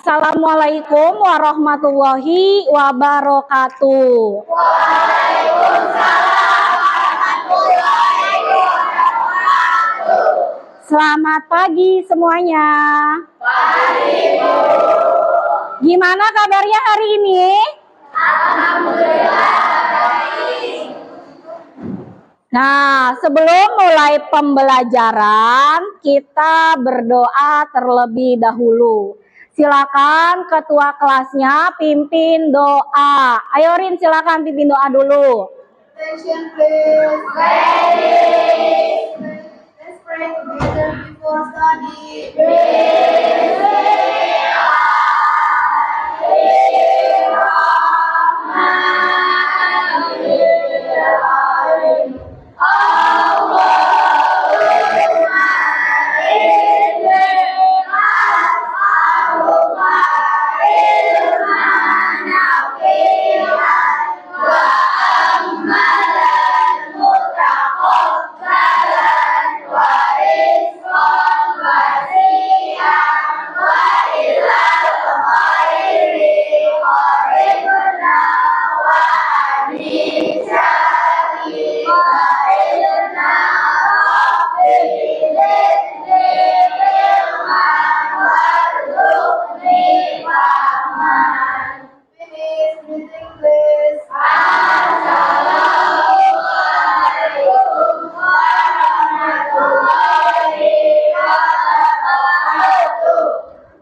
Assalamualaikum warahmatullahi wabarakatuh. Waalaikumsalam warahmatullahi wabarakatuh. Selamat pagi semuanya. Pagi, Bu. Gimana kabarnya hari ini? Alhamdulillah baik. Nah, sebelum mulai pembelajaran, kita berdoa terlebih dahulu. Silakan ketua kelasnya pimpin doa. Ayo Rin, silakan pimpin doa dulu. Attention please. Ready. Let's pray together before study.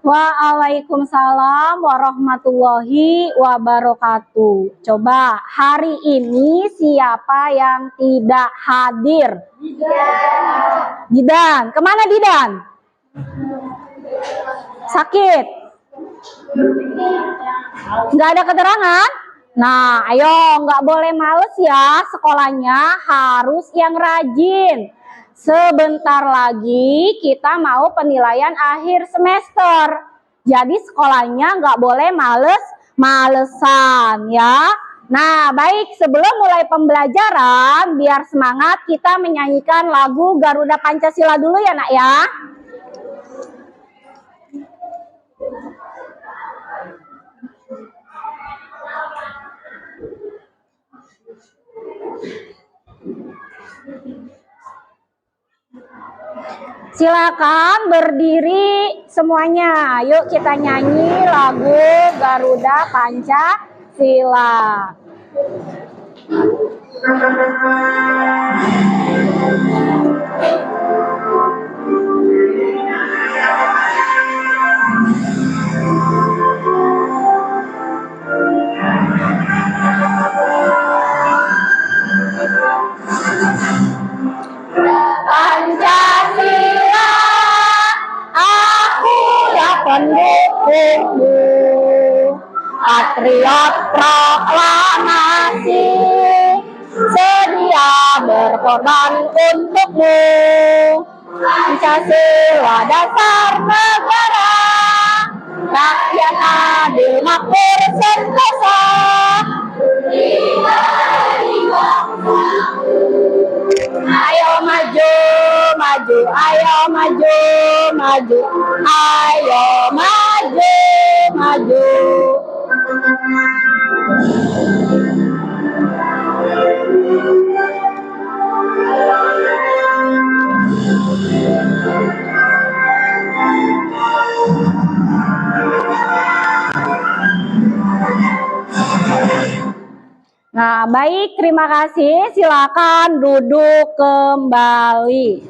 Waalaikumsalam warahmatullahi wabarakatuh. Coba hari ini siapa yang tidak hadir? Didan. Kemana Didan? Sakit? Nggak ada keterangan? Nah, ayo nggak boleh males ya, sekolahnya harus yang rajin. Sebentar lagi kita mau penilaian akhir semester. Jadi sekolahnya nggak boleh malesan ya. Nah, baik, sebelum mulai pembelajaran, biar semangat kita menyanyikan lagu Garuda Pancasila dulu ya nak ya. Silakan berdiri semuanya. Yuk kita nyanyi lagu Garuda Pancasila. Pancasila, akulah pendukungmu, patriot proklamasi, sedia berkorban untukmu. Pancasila dasar negara, rakyat adil makmur sentosa. Ayo maju, maju, ayo maju, maju, ayo maju, maju. Nah, baik, terima kasih. Silakan duduk kembali.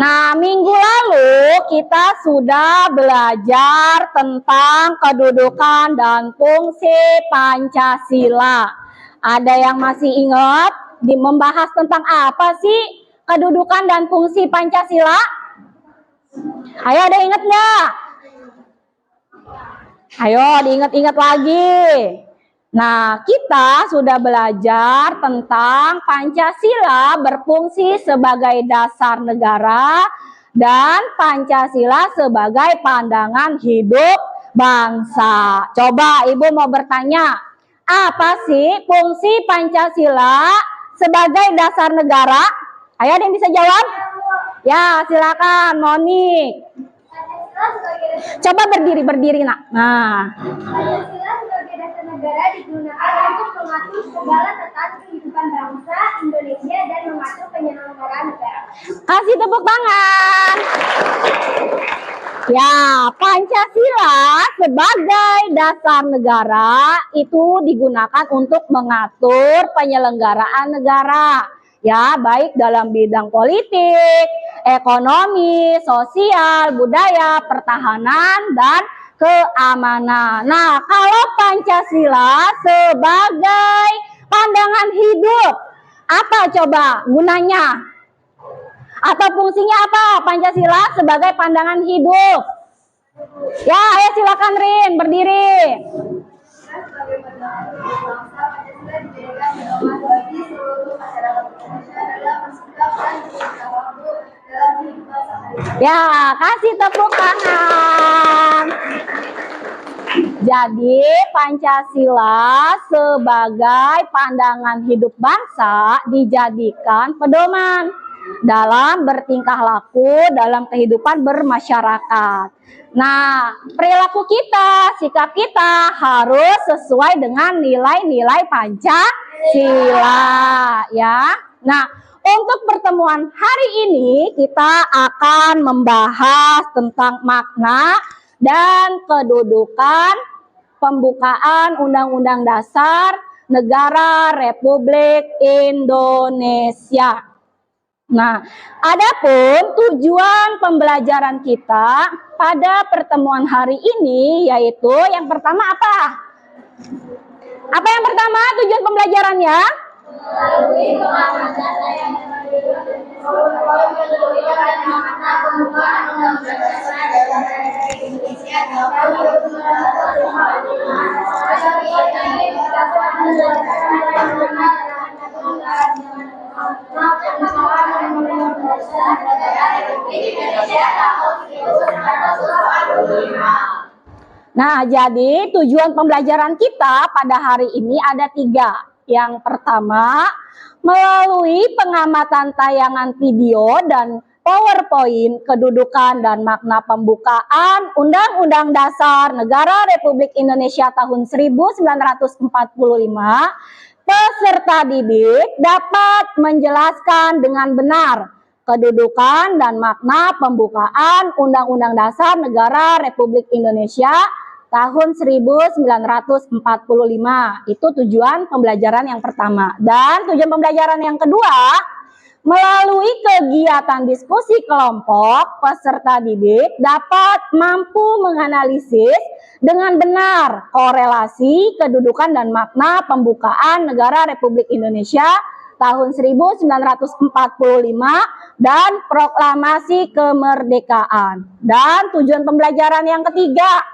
Nah, minggu lalu kita sudah belajar tentang kedudukan dan fungsi Pancasila. Ada yang masih ingat membahas tentang apa sih kedudukan dan fungsi Pancasila? Ayo, ada ingat nggak? Ayo diingat-ingat lagi. Nah, kita sudah belajar tentang Pancasila berfungsi sebagai dasar negara dan Pancasila sebagai pandangan hidup bangsa. Coba Ibu mau bertanya, apa sih fungsi Pancasila sebagai dasar negara? Ayo ada yang bisa jawab? Ya, silakan Monik. Pancasila Coba berdiri nak. Nah, Pancasila sebagai dasar negara digunakan untuk mengatur segala tata kehidupan bangsa Indonesia dan mengatur penyelenggaraan negara. kasih tepuk tangan. Ya, Pancasila sebagai dasar negara itu digunakan untuk mengatur penyelenggaraan negara. Ya, baik dalam bidang politik, ekonomi, sosial, budaya, pertahanan, dan keamanan. Nah, kalau Pancasila sebagai pandangan hidup, apa coba gunanya? Atau fungsinya apa Pancasila sebagai pandangan hidup? Ya, ayo silakan Rin, berdiri. Sebagai pandangan hidup bangsa, Pancasila dijadikan pedoman bagi seluruh masyarakat Indonesia dalam bersikap dan bertanggung jawab dalam kehidupan sehari-hari. Ya, kasih tepuk tangan. Jadi Pancasila sebagai pandangan hidup bangsa dijadikan pedoman dalam bertingkah laku dalam kehidupan bermasyarakat. Nah, perilaku kita, sikap kita harus sesuai dengan nilai-nilai Pancasila, ya. Nah, untuk pertemuan hari ini kita akan membahas tentang makna dan kedudukan pembukaan Undang-Undang Dasar Negara Republik Indonesia. Nah, adapun tujuan pembelajaran kita pada pertemuan hari ini yaitu yang pertama apa? Apa yang pertama tujuan pembelajarannya? Nah, jadi tujuan pembelajaran kita pada hari ini ada 3. Yang pertama, melalui pengamatan tayangan video dan PowerPoint kedudukan dan makna pembukaan Undang-Undang Dasar Negara Republik Indonesia tahun 1945, peserta didik dapat menjelaskan dengan benar kedudukan dan makna pembukaan Undang-Undang Dasar Negara Republik Indonesia tahun 1945. Itu tujuan pembelajaran yang pertama. Dan tujuan pembelajaran yang kedua, melalui kegiatan diskusi kelompok, peserta didik dapat mampu menganalisis dengan benar korelasi kedudukan dan makna pembukaan Negara Republik Indonesia tahun 1945 dan proklamasi kemerdekaan. Dan tujuan pembelajaran yang ketiga,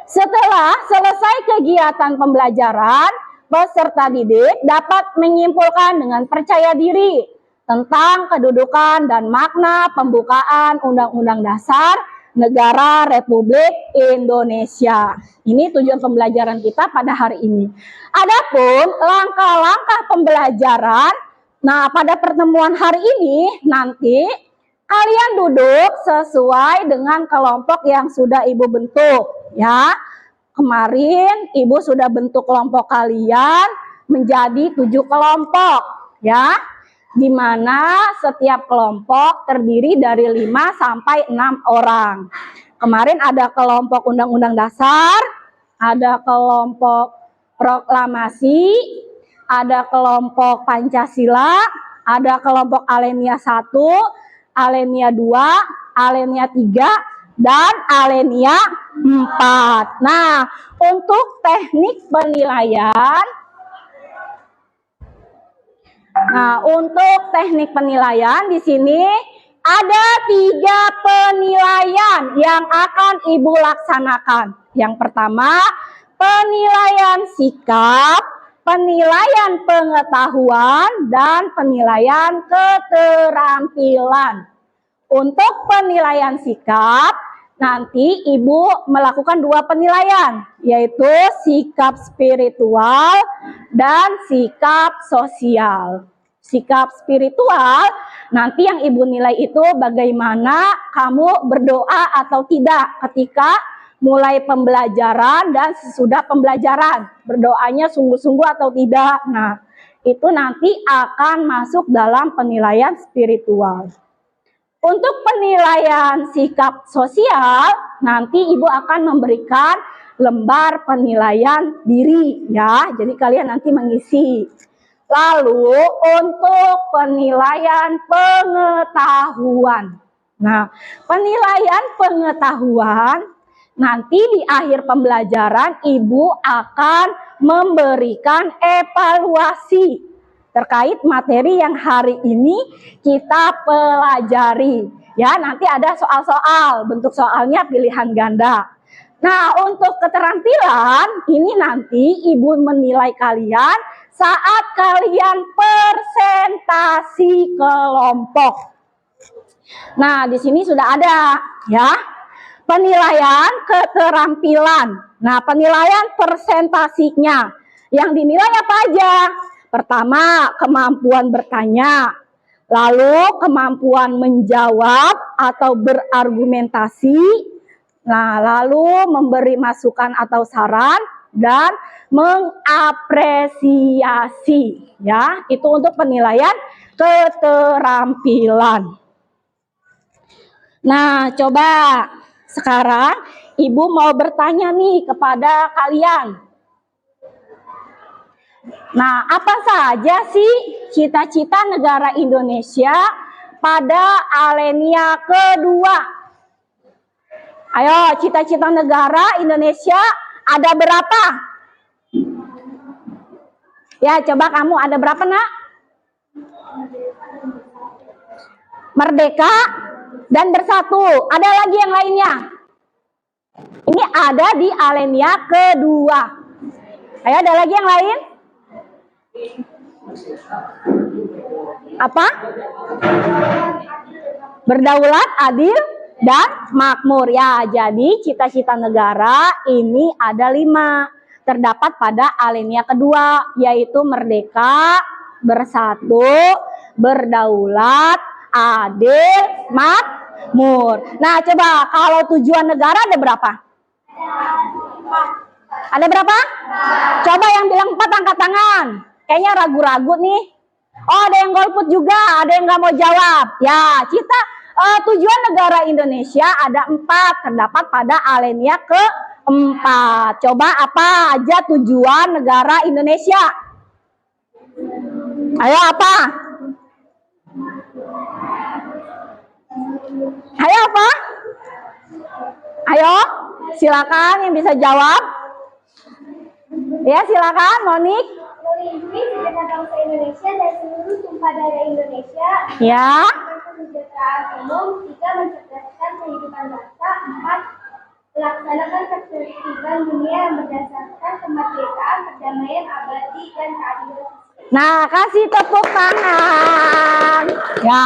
setelah selesai kegiatan pembelajaran, peserta didik dapat menyimpulkan dengan percaya diri tentang kedudukan dan makna pembukaan Undang-Undang Dasar Negara Republik Indonesia. Ini tujuan pembelajaran kita pada hari ini. Adapun langkah-langkah pembelajaran, nah pada pertemuan hari ini nanti kalian duduk sesuai dengan kelompok yang sudah Ibu bentuk, ya. Kemarin Ibu sudah bentuk kelompok kalian menjadi 7 kelompok, ya. Di mana setiap kelompok terdiri dari 5 sampai 6 orang. Kemarin ada kelompok Undang-Undang Dasar, ada kelompok proklamasi, ada kelompok Pancasila, ada kelompok Alenia 1, Alenia 2, Alenia 3, dan Alenia 4. Nah, untuk teknik penilaian, di sini ada 3 penilaian yang akan Ibu laksanakan. Yang pertama, penilaian sikap, penilaian pengetahuan, dan penilaian keterampilan. Untuk penilaian sikap, nanti Ibu melakukan 2 penilaian, yaitu sikap spiritual dan sikap sosial. sikap spiritual, nanti yang ibu nilai itu bagaimana kamu berdoa atau tidak ketika mulai pembelajaran dan sesudah pembelajaran. Berdoanya sungguh-sungguh atau tidak. Nah, itu nanti akan masuk dalam penilaian spiritual. Untuk penilaian sikap sosial, nanti ibu akan memberikan lembar penilaian diri ya. Jadi kalian nanti mengisi. Lalu untuk penilaian pengetahuan. Nah, penilaian pengetahuan nanti di akhir pembelajaran ibu akan memberikan evaluasi terkait materi yang hari ini kita pelajari. Ya, nanti ada soal-soal, bentuk soalnya pilihan ganda. Nah, untuk keterampilan ini nanti ibu menilai kalian saat kalian presentasi kelompok. Nah, di sini sudah ada ya penilaian keterampilan. Nah, penilaian presentasinya yang dinilai apa aja? Pertama, kemampuan bertanya, lalu kemampuan menjawab atau berargumentasi, nah lalu memberi masukan atau saran dan mengapresiasi ya. Itu untuk penilaian keterampilan. Nah, coba sekarang ibu mau bertanya nih kepada kalian. Nah, apa saja sih cita-cita negara Indonesia pada alinea kedua? Ayo, cita-cita negara Indonesia ada berapa? Ya, coba kamu ada berapa, Nak? Merdeka dan bersatu. Ada lagi yang lainnya? Ini ada di alinea kedua. Ayo, ada lagi yang lain? Apa? Berdaulat, adil, dan makmur. Ya, jadi cita-cita negara ini ada 5. Terdapat pada alinea kedua, yaitu merdeka, bersatu, berdaulat, adil, makmur. Nah, coba kalau tujuan negara ada berapa? Ada berapa? Coba yang bilang 4 angkat tangan. Kayaknya ragu-ragu nih. Oh, ada yang golput juga, ada yang nggak mau jawab. Ya, tujuan negara Indonesia ada 4, terdapat pada alinea keempat. Coba apa aja tujuan negara Indonesia? Ayo apa? Ayo apa? Ayo, silakan yang bisa jawab. Ya, silakan, Monik. Melindungi segenap bangsa Indonesia dan seluruh tumpah darah Indonesia. Ya. Kesejahteraan umum, 3. Mencerdaskan kehidupan bangsa, 4. Melaksanakan ketertiban dunia yang berdasarkan kemerdekaan, perdamaian abadi, dan keadilan. Nah, kasih tepuk tangan. Ya.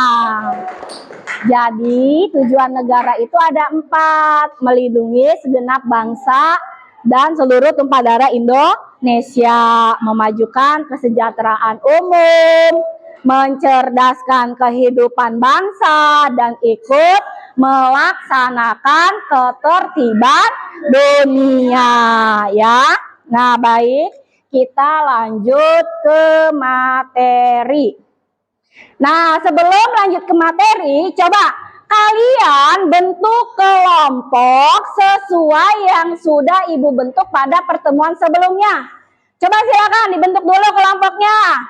Jadi tujuan negara itu ada 4, melindungi segenap bangsa dan seluruh tumpah darah Indonesia, memajukan kesejahteraan umum, mencerdaskan kehidupan bangsa, dan ikut melaksanakan ketertiban dunia. Ya, nah baik, kita lanjut ke materi. Nah, sebelum lanjut ke materi, coba kalian bentuk kelompok sesuai yang sudah ibu bentuk pada pertemuan sebelumnya. Coba silakan dibentuk dulu kelompoknya.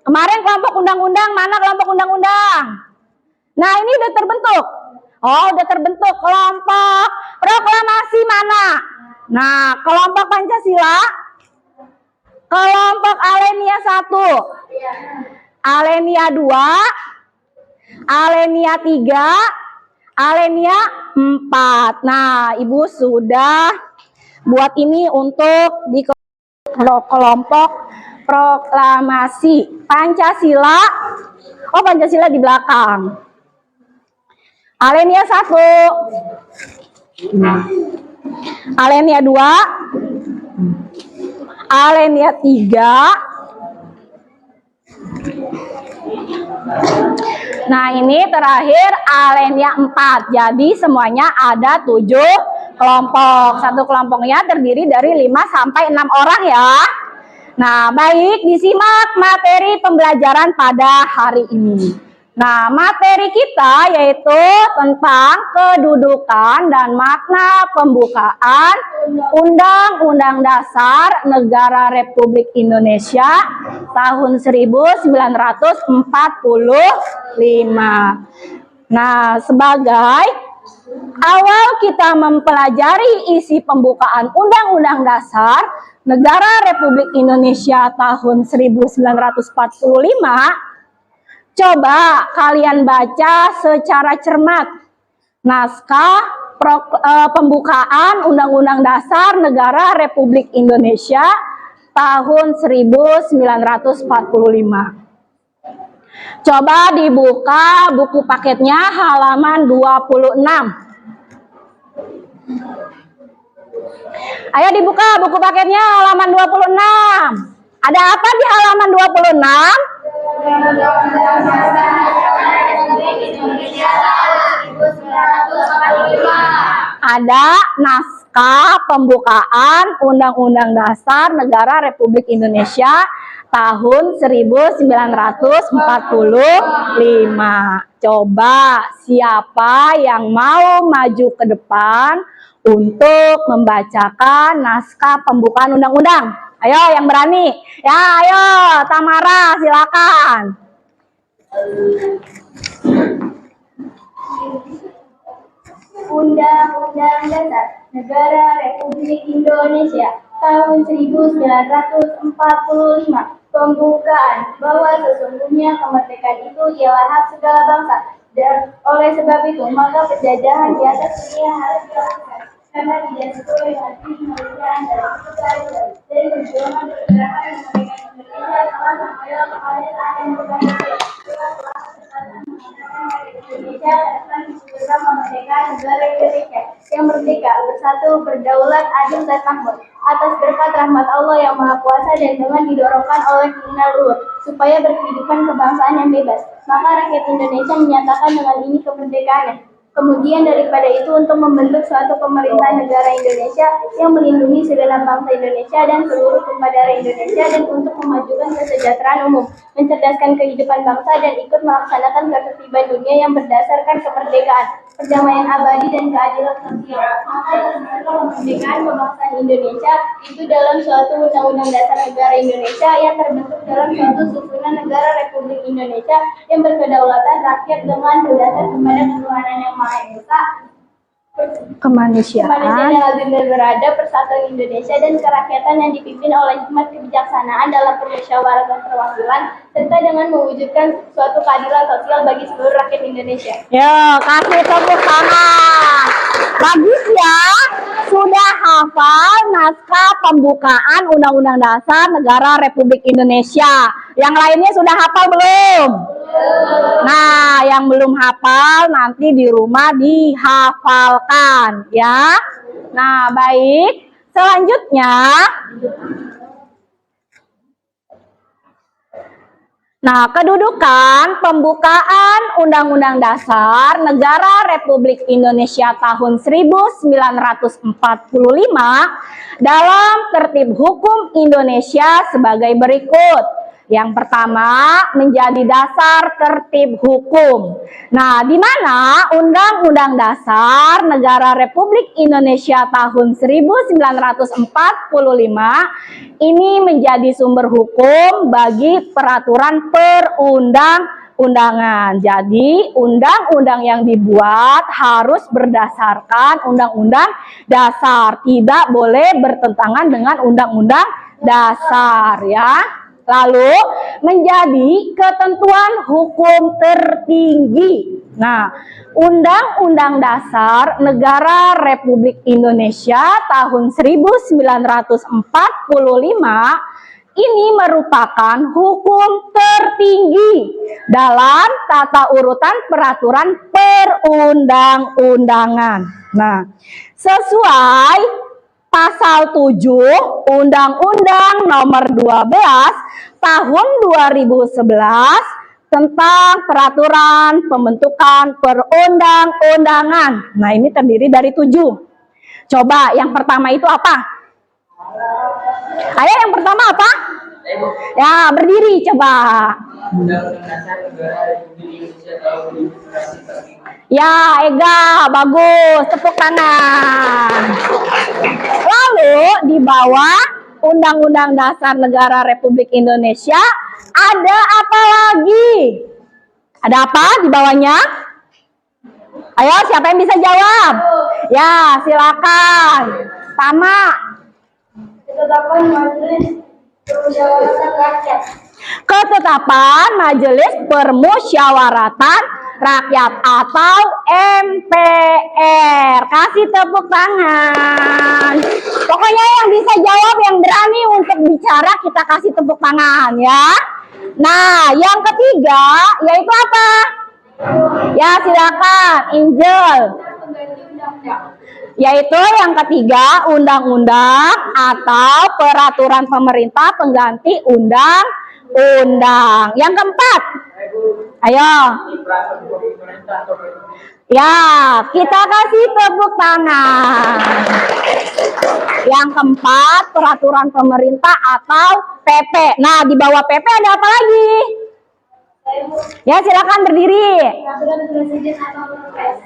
Kemarin kelompok undang-undang, mana kelompok undang-undang? Nah, ini udah terbentuk. Oh, udah terbentuk. Kelompok proklamasi mana? Nah, kelompok Pancasila. Kelompok alinea 1. Alinea 2, alinea 3, alinea 4. Nah, ibu sudah buat ini untuk di kelompok proklamasi Pancasila. Oh, Pancasila di belakang. Alinea 1, alinea 2, alinea 3, Nah, ini terakhir alinea 4. Jadi semuanya ada 7 kelompok. Satu kelompoknya terdiri dari 5 sampai 6 orang ya. Nah, baik, disimak materi pembelajaran pada hari ini. Nah, materi kita yaitu tentang kedudukan dan makna pembukaan Undang-Undang Dasar Negara Republik Indonesia tahun 1945. Nah, sebagai awal kita mempelajari isi pembukaan Undang-Undang Dasar Negara Republik Indonesia tahun 1945, coba kalian baca secara cermat naskah pembukaan Undang-Undang Dasar Negara Republik Indonesia tahun 1945. Coba dibuka buku paketnya halaman 26. Ayo dibuka buku paketnya halaman 26. Ada apa di halaman 26? Ada naskah pembukaan Undang-Undang Dasar Negara Republik Indonesia tahun 1945. Coba siapa yang mau maju ke depan untuk membacakan naskah pembukaan undang-undang? Ayo yang berani. Ya, ayo Tamara silakan. Undang-Undang Dasar Negara Republik Indonesia tahun 1945. Pembukaan bahwa sesungguhnya kemerdekaan itu ialah hak segala bangsa, dan oleh sebab itu maka penjajahan di atas dunia harus dilakukan karena tidak sesuai dengan kemanusiaan dari perjuangan pergerakan kemerdekaan Indonesia telah sampai kepada saat yang berbahaya. Indonesia akan program kemerdekaan negara Indonesia yang merdeka, bersatu, berdaulat, adil dan makmur atas berkat rahmat Allah yang Maha Kuasa dan dengan didorongkan oleh keinginan luhur supaya berkehidupan kebangsaan yang bebas. Maka rakyat Indonesia menyatakan dengan ini kemerdekaannya. Kemudian daripada itu untuk membentuk suatu pemerintahan negara Indonesia yang melindungi segenap bangsa Indonesia dan seluruh tumpah darah Indonesia dan untuk memajukan kesejahteraan umum, mencerdaskan kehidupan bangsa dan ikut melaksanakan ketertiban dunia yang berdasarkan kemerdekaan, perdamaian abadi dan keadilan sosial. Maka kemerdekaan kebangsaan Indonesia itu dalam suatu undang-undang dasar negara Indonesia yang terbentuk dalam suatu susunan negara Republik Indonesia yang berkedaulatan rakyat dengan berdasar kepada ketuhanan yang Maha Esa, kemanusiaan yang adil dan beradab, persatuan Indonesia dan kerakyatan yang dipimpin oleh hikmat kebijaksanaan dalam permusyawaratan perwakilan serta dengan mewujudkan suatu keadilan sosial bagi seluruh rakyat Indonesia. Yo, kasih tepuk tangan. Bagus ya, sudah hafal naskah pembukaan Undang-Undang Dasar Negara Republik Indonesia. Yang lainnya sudah hafal belum? Nah, yang belum hafal nanti di rumah dihafalkan ya. Nah, baik. Selanjutnya, nah, kedudukan pembukaan Undang-Undang Dasar Negara Republik Indonesia tahun 1945 dalam tertib hukum Indonesia sebagai berikut. Yang pertama, menjadi dasar tertib hukum. Nah, di mana Undang-Undang Dasar Negara Republik Indonesia tahun 1945 ini menjadi sumber hukum bagi peraturan perundang-undangan. Jadi, undang-undang yang dibuat harus berdasarkan Undang-Undang Dasar, tidak boleh bertentangan dengan Undang-Undang Dasar ya. Lalu menjadi ketentuan hukum tertinggi. Nah, Undang-Undang Dasar Negara Republik Indonesia tahun 1945 ini merupakan hukum tertinggi dalam tata urutan peraturan perundang-undangan. Nah, sesuai Pasal 7 Undang-Undang Nomor 12 Tahun 2011 tentang peraturan pembentukan perundang-undangan. Nah, ini terdiri dari 7. Coba yang pertama itu apa? Ayo yang pertama apa? Ya, berdiri coba. Undang-Undang Dasar Negara Republik Indonesia tahun 2021. Ya, Ega, bagus. Tepuk tangan. Lalu di bawah Undang-Undang Dasar Negara Republik Indonesia ada apa lagi? Ada apa di bawahnya? Ayo, siapa yang bisa jawab? Ya, silakan. Tama. Ketetapan Majelis Permusyawaratan Rakyat. Ketetapan Majelis Permusyawaratan Rakyat atau MPR. Kasih tepuk tangan. Pokoknya yang bisa jawab, yang berani untuk bicara, kita kasih tepuk tangan ya. Nah, yang ketiga yaitu apa? Ya, silakan, Angel. Pengganti undang-undang. Yaitu yang ketiga, undang-undang atau peraturan pemerintah pengganti undang-undang. Yang keempat, ayo. Ya, kita kasih tepuk tangan. Yang keempat, peraturan pemerintah atau PP. Nah, di bawah PP ada apa lagi? Ya, silakan berdiri. Peraturan Presiden atau Perpres.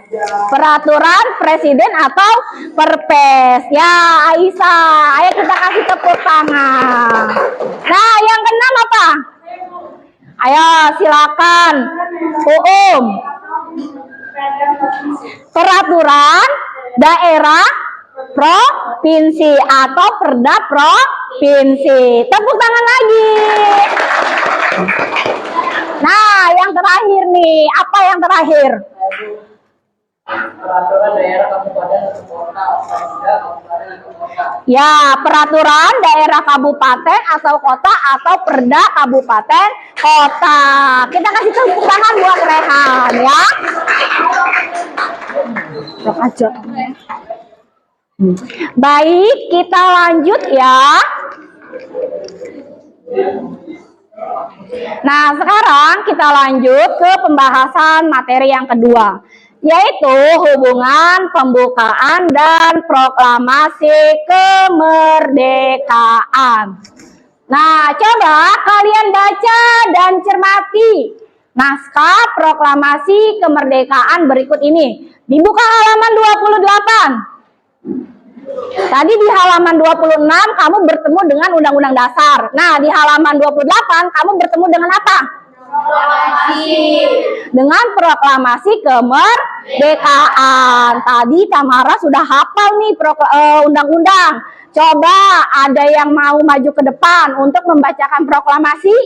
Peraturan presiden atau perpres. Ya, Aisyah, ayo kita kasih tepuk tangan. Nah, yang keenam apa? Ayo, silakan. Peraturan daerah provinsi atau perda provinsi. Tepuk tangan lagi. Nah, yang terakhir nih, apa yang terakhir? Peraturan daerah kabupaten atau kota, kabupaten atau kota. Ya, peraturan daerah kabupaten atau kota atau perda kabupaten kota. Kita kasih tepuk tangan buat Rehan ya. Aja. Baik, kita lanjut ya. Nah, sekarang kita lanjut ke pembahasan materi yang kedua, yaitu hubungan pembukaan dan proklamasi kemerdekaan. Nah, coba kalian baca dan cermati naskah proklamasi kemerdekaan berikut ini. Dibuka halaman 28. Tadi di halaman 26 kamu bertemu dengan Undang-Undang Dasar. Nah, di halaman 28 kamu bertemu dengan apa? Dengan proklamasi kemerdekaan. Tadi Tamara sudah hafal nih undang-undang. Coba ada yang mau maju ke depan untuk membacakan proklamasi?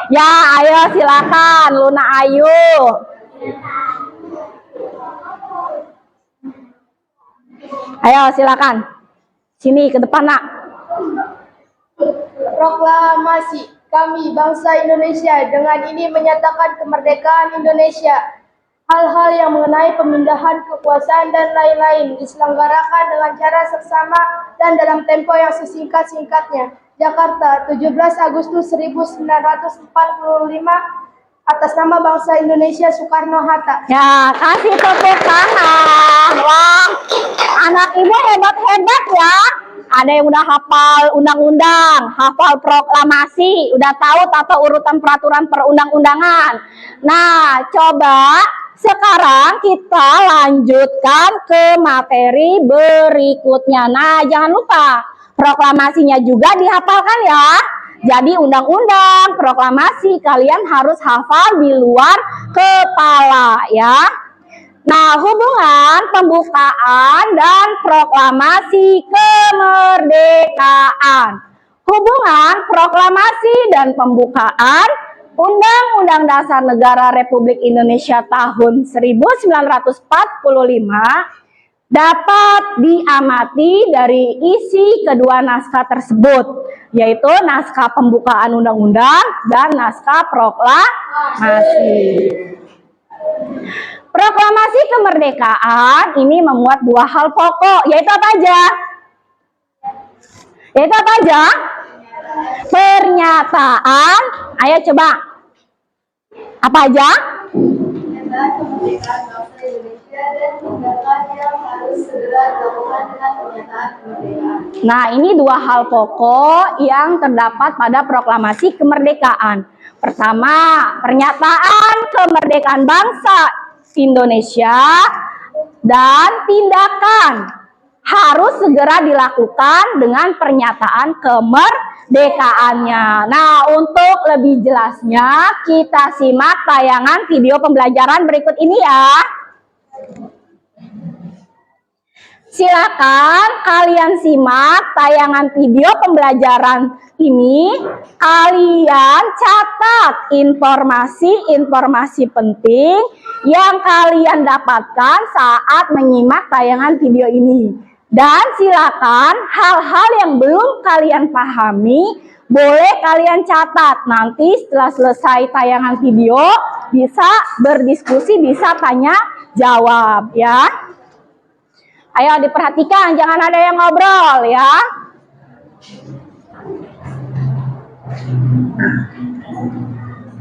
Ya, ayo silakan Luna Ayu. Ayo silakan. Sini ke depan, Nak. Proklamasi. Kami bangsa Indonesia dengan ini menyatakan kemerdekaan Indonesia. Hal-hal yang mengenai pemindahan kekuasaan dan lain-lain diselenggarakan dengan cara seksama dan dalam tempo yang sesingkat-singkatnya. Jakarta, 17 Agustus 1945, atas nama bangsa Indonesia Soekarno-Hatta. Ya, kasih tepuk tangan. Wah, anak ibu hebat-hebat ya. Ada yang udah hafal undang-undang, hafal proklamasi, udah tahu tata urutan peraturan perundang-undangan. Nah, coba sekarang kita lanjutkan ke materi berikutnya. Nah, jangan lupa proklamasinya juga dihafalkan ya. Jadi undang-undang, proklamasi kalian harus hafal di luar kepala ya. Nah, hubungan pembukaan dan proklamasi kemerdekaan. Hubungan proklamasi dan pembukaan Undang-Undang Dasar Negara Republik Indonesia tahun 1945 dapat diamati dari isi kedua naskah tersebut, yaitu naskah pembukaan undang-undang dan naskah proklamasi. Proklamasi kemerdekaan ini memuat dua hal pokok, yaitu apa aja? Yaitu apa aja? Pernyataan, ayo coba. Apa aja? Pernyataan kemerdekaan bangsa Indonesia dan tindakan yang harus segera dilakukan dengan pernyataan kemerdekaan. Nah, ini dua hal pokok yang terdapat pada proklamasi kemerdekaan. Pertama, pernyataan kemerdekaan bangsa Indonesia dan tindakan harus segera dilakukan dengan pernyataan kemerdekaannya. Nah, untuk lebih jelasnya kita simak tayangan video pembelajaran berikut ini ya. Silakan kalian simak tayangan video pembelajaran ini. Kalian catat informasi-informasi penting yang kalian dapatkan saat menyimak tayangan video ini. Dan silakan hal-hal yang belum kalian pahami boleh kalian catat. Nanti setelah selesai tayangan video bisa berdiskusi, bisa tanya jawab ya. Ayo diperhatikan, jangan ada yang ngobrol ya.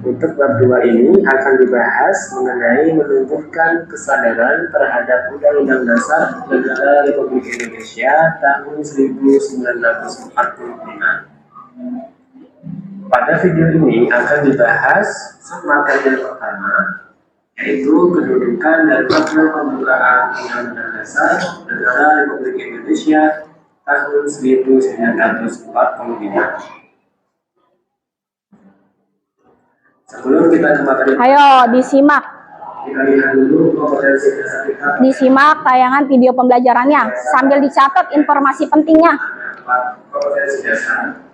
Untuk bab 2 ini akan dibahas mengenai menumbuhkan kesadaran terhadap Undang-Undang Dasar Negara Republik Indonesia tahun 1945. Pada video ini akan dibahas submateri yang pertama, yaitu kedudukan dan makna pembukaan Undang-Undang Dasar Negara Republik Indonesia tahun 1945. Sebelum kita ke materi, Ayo disimak. kita lihat dulu kompetensi dasar kita. Disimak tayangan video pembelajarannya sambil dicatat informasi pentingnya. Kompetensi dasar.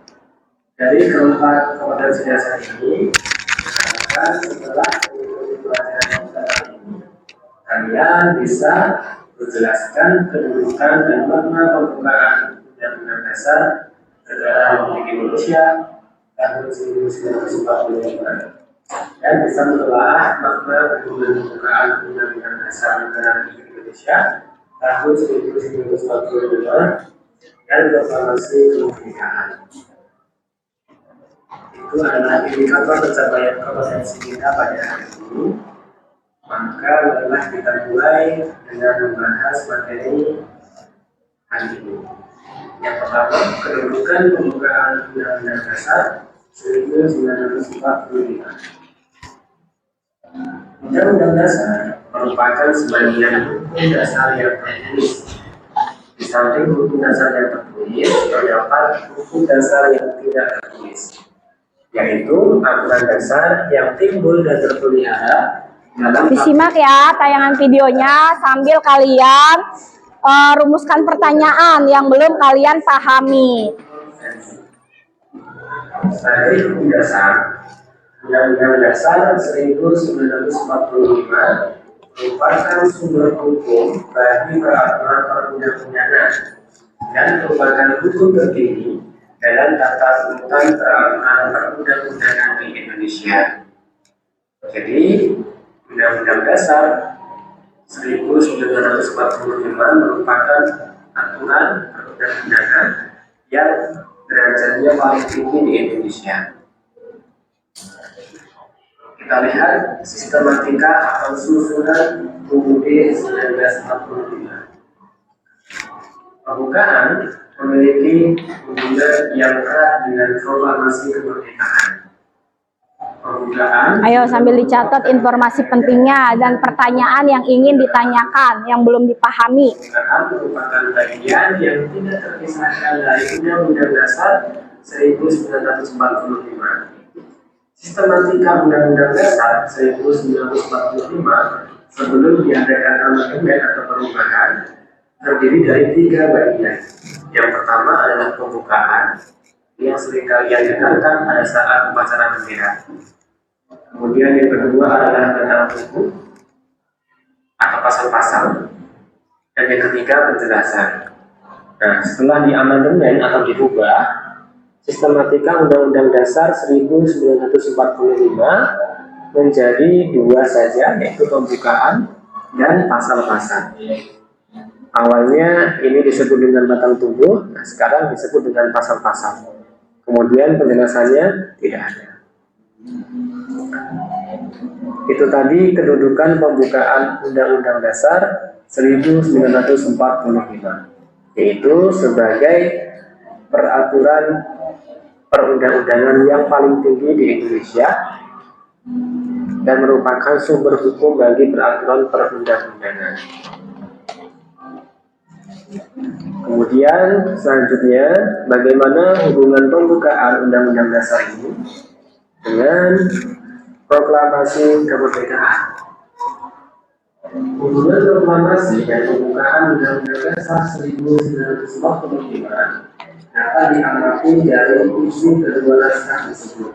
Dari keempat kompetensi dasar ini, setelah mengikuti pelajaran yang sekarang ini, kalian bisa menjelaskan kedudukan dan makna pembukaan Undang-Undang Dasar Negara Republik Indonesia tahun 1945 dan bisa menelaah makna pembukaan Undang-Undang Dasar Negara Republik Indonesia tahun 1945 dan proklamasi kemerdekaan. Itu adalah indikator pencapaian kompetensi kita pada hari ini. Maka marilah kita mulai dengan membahas materi hari ini. Yang pertama, kedudukan pembukaan Undang-Undang Dasar 1945. Undang-Undang Dasar merupakan sebagian hukum dasar yang tertulis. Di samping hukum dasar yang tertulis, terdapat hukum dasar yang tidak tertulis, yaitu aturan dasar yang timbul dan terpelihara dalam. Disimak ya tayangan videonya sambil kalian rumuskan pertanyaan yang belum kalian pahami. Sebagai hukum dasar, Undang-Undang Dasar 1945 merupakan sumber hukum bagi peraturan perundang-undangan dan merupakan hukum tertinggi dalam tata urutan peraturan perundang-undangan di Indonesia. Jadi, Undang-Undang Dasar 1945 merupakan aturan perundang-undangan yang derajatnya paling tinggi di Indonesia. Kita lihat sistematika atau susunan UUD 1945. Pembukaan memiliki hubungan yang erat dengan proklamasi kemerdekaan. Pembukaan. Ayo sambil dicatat informasi pentingnya dan pertanyaan yang ingin ditanyakan yang belum dipahami. Pembukaan merupakan bagian yang tidak terpisahkan dari Undang-Undang Dasar 1945. Sistematika Undang-Undang Dasar 1945 sebelum diadakan amandemen atau perubahan terdiri dari 3 bagian. Yang pertama adalah pembukaan yang sering kalian dengarkan pada saat upacara bendera. Kemudian yang kedua adalah tentang buku atau pasal-pasal, dan yang ketiga penjelasan. Nah, setelah diamandemen atau dirubah, sistematika Undang-Undang Dasar 1945 menjadi 2 saja, yaitu pembukaan dan pasal-pasal. Awalnya ini disebut dengan batang tubuh, nah sekarang disebut dengan pasal-pasal. Kemudian penjelasannya tidak ada. Itu tadi kedudukan pembukaan Undang-Undang Dasar 1945, yaitu sebagai peraturan perundang-undangan yang paling tinggi di Indonesia dan merupakan sumber hukum bagi peraturan perundang-undangan. Kemudian selanjutnya, bagaimana hubungan pembukaan Undang-Undang Dasar ini dengan proklamasi kemerdekaan? Hubungan proklamasi dan pembukaan Undang-Undang Dasar 1945 dapat diamati dari isi kedua naskah tersebut.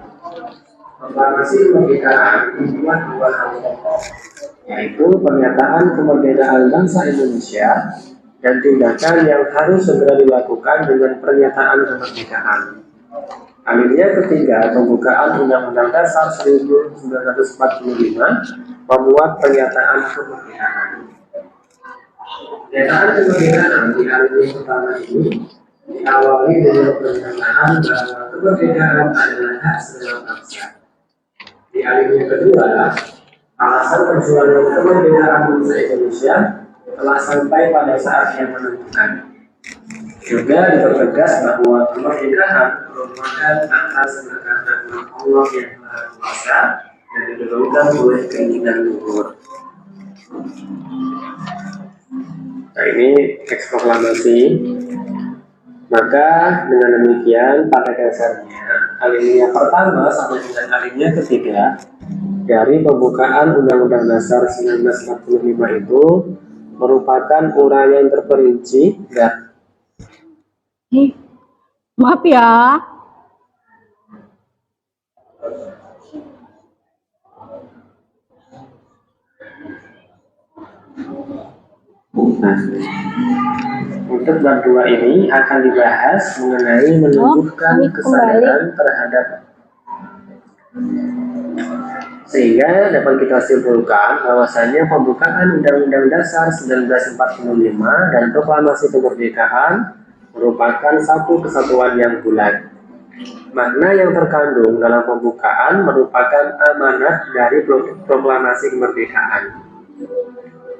Proklamasi kemerdekaan membuat dua hal pokok, yaitu pernyataan kemerdekaan bangsa Indonesia dan tindakan yang harus segera dilakukan dengan pernyataan kemerdekaan. Alinea ketiga, pembukaan Undang-Undang Dasar 1945 memuat pernyataan kemerdekaan. Pernyataan kemerdekaan di alinea pertama ini diawali dengan pernyataan bahwa kemerdekaan adalah hak segala bangsa. Di alinea kedua, alasan perjuangan kemerdekaan bangsa Indonesia telah sampai pada saat yang menentukan. Juga dipertegas bahwa kemerdekaan merupakan atas kehendak Allah yang Maha Kuasa dan didahulukan oleh keinginan luhur. Nah, ini teks proklamasi. Maka dengan demikian pada dasarnya alinea pertama sampai dengan alinea ketiga dari pembukaan Undang-Undang Dasar 1945 itu merupakan uraian terperinci dan maaf ya. Nah, untuk bab 2 ini akan dibahas mengenai menumbuhkan kesadaran terhadap, sehingga dapat kita simpulkan bahwasanya pembukaan Undang-Undang Dasar 1945 dan proklamasi kemerdekaan merupakan satu kesatuan yang bulat. Makna yang terkandung dalam pembukaan merupakan amanat dari proklamasi kemerdekaan.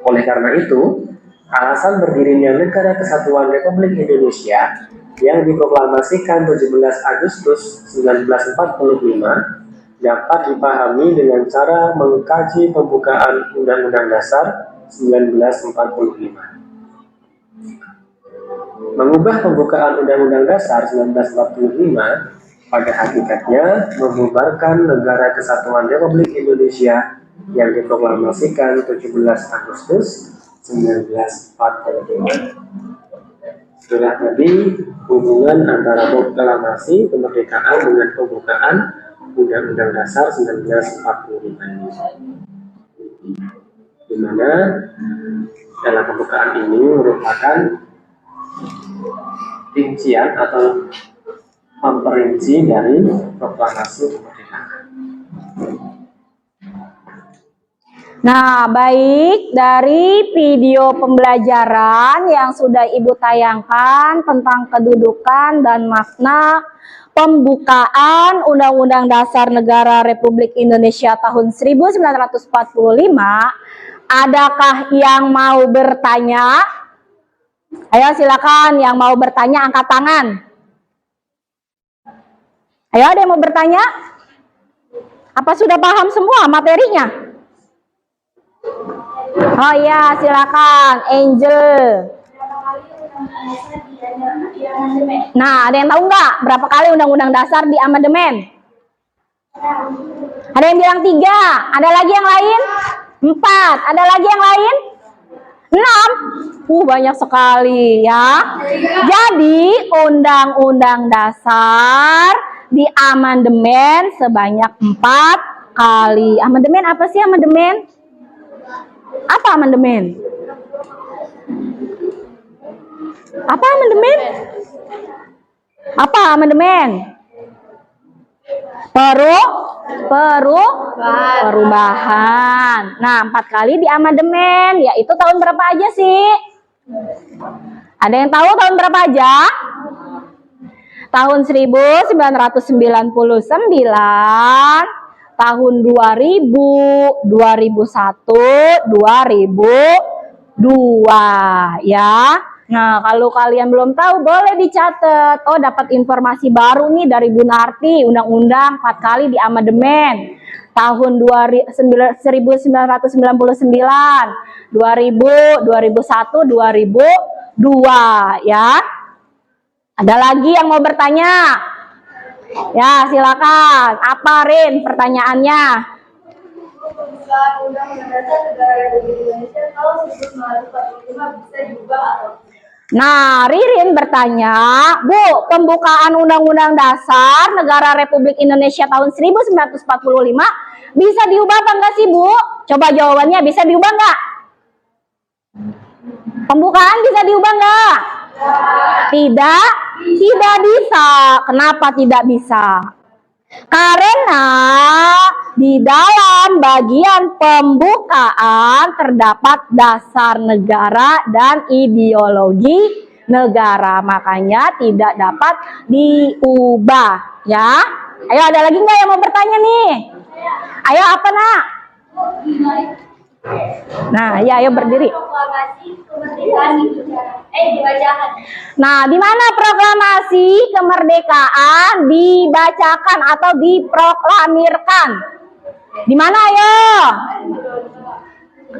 Oleh karena itu, alasan berdirinya Negara Kesatuan Republik Indonesia yang diproklamasikan 17 Agustus 1945 dapat dipahami dengan cara mengkaji pembukaan Undang-Undang Dasar 1945. Mengubah pembukaan Undang-Undang Dasar 1945 pada hakikatnya membubarkan Negara Kesatuan Republik Indonesia yang diproklamasikan 17 Agustus 1945. Setelah tadi hubungan antara proklamasi kemerdekaan dengan pembukaan Undang-Undang Dasar 1945, di mana dalam pembukaan ini merupakan rincian atau memperinci dari proklamasi kemerdekaan. Nah, baik, dari video pembelajaran yang sudah Ibu tayangkan tentang kedudukan dan makna pembukaan Undang-Undang Dasar Negara Republik Indonesia tahun 1945, adakah yang mau bertanya? Ayo silakan, yang mau bertanya angkat tangan. Ayo, ada yang mau bertanya? Apa sudah paham semua materinya? Oh iya, silakan, Angel. Nah, ada yang tahu nggak berapa kali Undang-Undang Dasar diamandemen? Ada yang bilang 3, ada lagi yang lain? 4, ada lagi yang lain? 6. Banyak sekali ya. Jadi Undang-Undang Dasar diamandemen sebanyak 4 kali. Amandemen apa sih amandemen? Apa amandemen? Apa amandemen? Apa amandemen? Perubahan. Nah, 4 kali di amandemen, yaitu tahun berapa aja sih? Ada yang tahu tahun berapa aja? Tahun 1999, tahun 2000, 2001, 2002 ya. Nah, kalau kalian belum tahu boleh dicatat. Oh, dapat informasi baru nih dari Bu Narti, undang-undang 4 kali diamandemen. Tahun 1999, 2000, 2001, 2002 ya. Ada lagi yang mau bertanya? Ya, silakan. Apa Rin pertanyaannya? Undang-Undang Dasar Negara Republik Indonesia tahun 1945 bisa diubah atau Nah, Ririn bertanya, Bu, pembukaan Undang-Undang Dasar Negara Republik Indonesia tahun 1945 bisa diubah apa enggak sih, Bu? Coba jawabannya, bisa diubah enggak? Pembukaan bisa diubah enggak? Tidak, tidak bisa. Kenapa tidak bisa? Karena di dalam bagian pembukaan terdapat dasar negara dan ideologi negara, makanya tidak dapat diubah ya. Ayo, ada lagi nggak yang mau bertanya nih? Ayo, apa nak? Nah, ya, ayo berdiri. proklamasi kemerdekaan dibacakan. Nah, di mana proklamasi kemerdekaan dibacakan atau diproklamirkan? Di mana, ayo?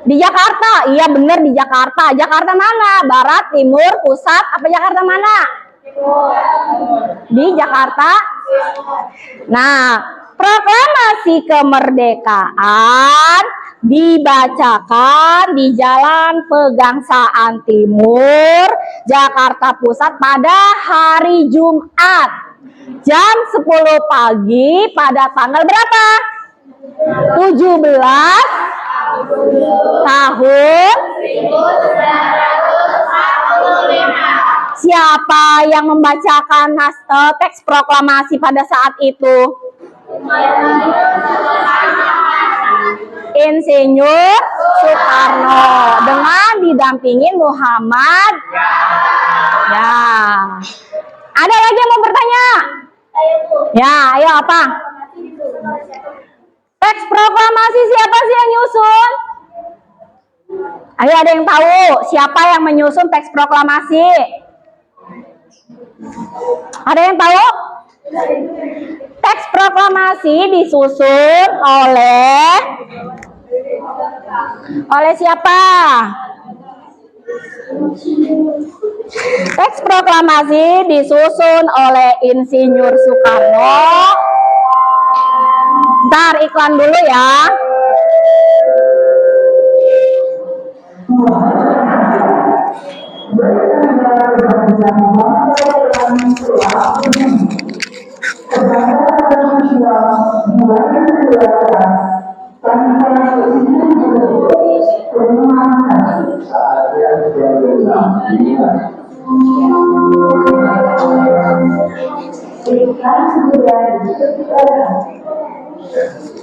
Di Jakarta. Iya, benar, di Jakarta. Jakarta mana? Barat, timur, pusat, apa Jakarta mana? Di Jakarta. Nah, proklamasi kemerdekaan dibacakan di Jalan Pegangsaan Timur, Jakarta Pusat pada hari Jumat jam 10 pagi pada tanggal berapa? 17 tahun 1945. Siapa yang membacakan teks proklamasi pada saat itu? Insinyur Soekarno dengan didampingin Muhammad. Ya. Ada lagi yang mau bertanya? Ya, ayo apa? Teks proklamasi siapa sih yang nyusun? Ayo, ada yang tahu siapa yang menyusun teks proklamasi? Ada yang tahu? Teks proklamasi disusun oleh siapa? Teks proklamasi disusun oleh Insinyur Soekarno. Ntar iklan dulu ya.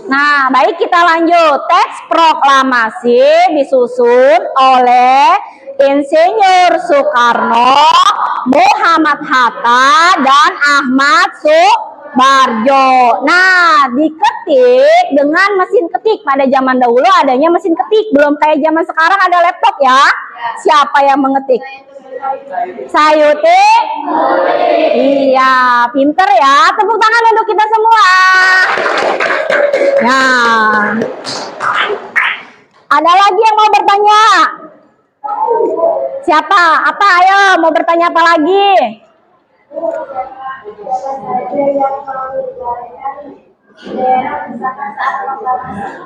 Nah, baik, kita lanjut. Teks proklamasi disusun oleh Insinyur Soekarno, Muhammad Hatta, dan Ahmad Subarjo. Nah, diketik dengan mesin ketik. Pada zaman dahulu adanya mesin ketik, belum kayak zaman sekarang ada laptop ya. Siapa yang mengetik? Sayuti? Iya, pinter ya. Tepuk tangan untuk kita semua. Nah, ada lagi yang mau bertanya? Siapa? Apa? Ayo, mau bertanya apa lagi?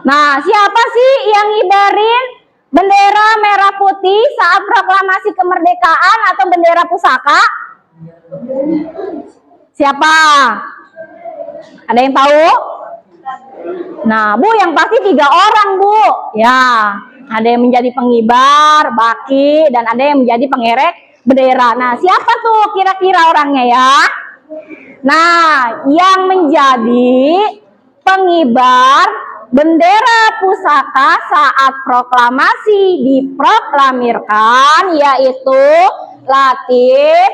Nah, siapa sih yang ngibarin bendera merah putih saat proklamasi kemerdekaan atau bendera pusaka? Siapa? Ada yang tahu? Nah, Bu, yang pasti 3 orang, Bu. Ya, ada yang menjadi pengibar, baki, dan ada yang menjadi pengerek bendera. Nah, siapa tuh kira-kira orangnya ya? Nah, yang menjadi pengibar bendera pusaka saat proklamasi diproklamirkan yaitu Latif,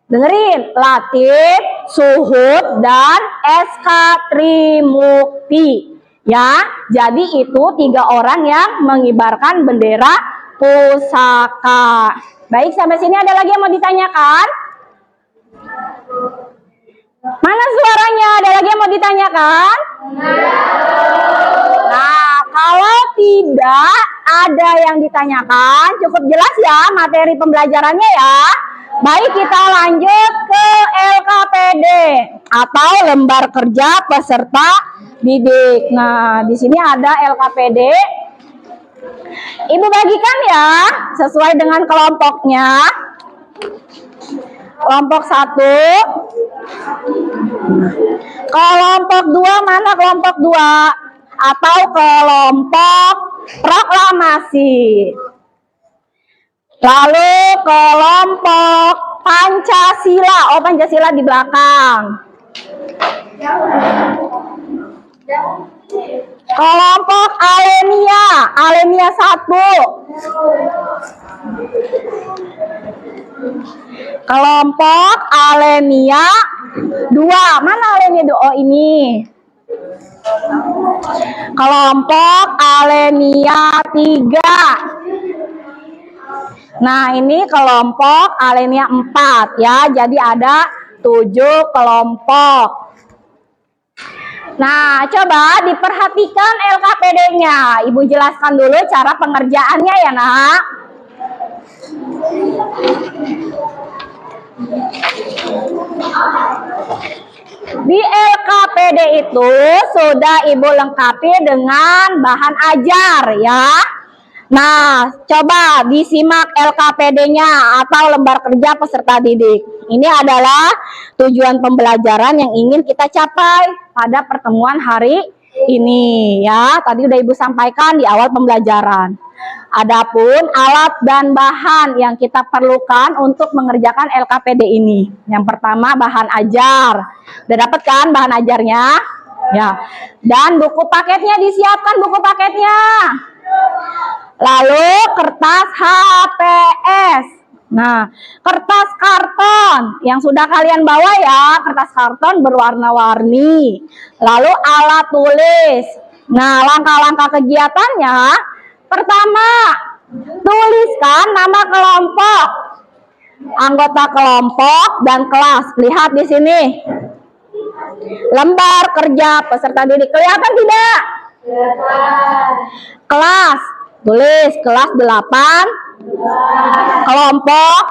dengerin, Latif, Suhud, dan SK Trimukti. Ya, jadi itu 3 orang yang mengibarkan bendera pusaka. Baik, sampai sini ada lagi yang mau ditanyakan? Mana suaranya? Ada lagi yang mau ditanyakan? Nah, kalau tidak ada yang ditanyakan, cukup jelas ya materi pembelajarannya ya. Baik, kita lanjut ke LKPD atau lembar kerja peserta didik. Nah, di sini ada LKPD. Ibu bagikan ya sesuai dengan kelompoknya. Kelompok 1. Kelompok 2 mana kelompok 2? Atau kelompok proklamasi. Lalu kelompok Pancasila. Oh, Pancasila di belakang. Kelompok Alenia. Alenia 1. Kelompok Alenia 2. Mana Alenia 2? Oh, ini. Kelompok Alenia 3. Nah, ini kelompok Alenia 4 ya. Jadi ada 7 kelompok. Nah, coba diperhatikan LKPD-nya. Ibu jelaskan dulu cara pengerjaannya ya, Nak. Di LKPD itu sudah Ibu lengkapi dengan bahan ajar ya. Nah, coba disimak LKPD-nya atau lembar kerja peserta didik. Ini adalah tujuan pembelajaran yang ingin kita capai pada pertemuan hari ini ya. Tadi udah Ibu sampaikan di awal pembelajaran. Adapun alat dan bahan yang kita perlukan untuk mengerjakan LKPD ini. Yang pertama bahan ajar. Udah dapat kan bahan ajarnya? Ya. Dan buku paketnya disiapkan buku paketnya. Lalu kertas HPS. Nah, kertas karton yang sudah kalian bawa ya, kertas karton berwarna-warni. Lalu alat tulis. Nah, langkah-langkah kegiatannya, pertama, tuliskan nama kelompok, anggota kelompok dan kelas. Lihat di sini. Lembar kerja peserta didik. Kelihatan tidak? Kelas. Tulis kelas 8. Kelompok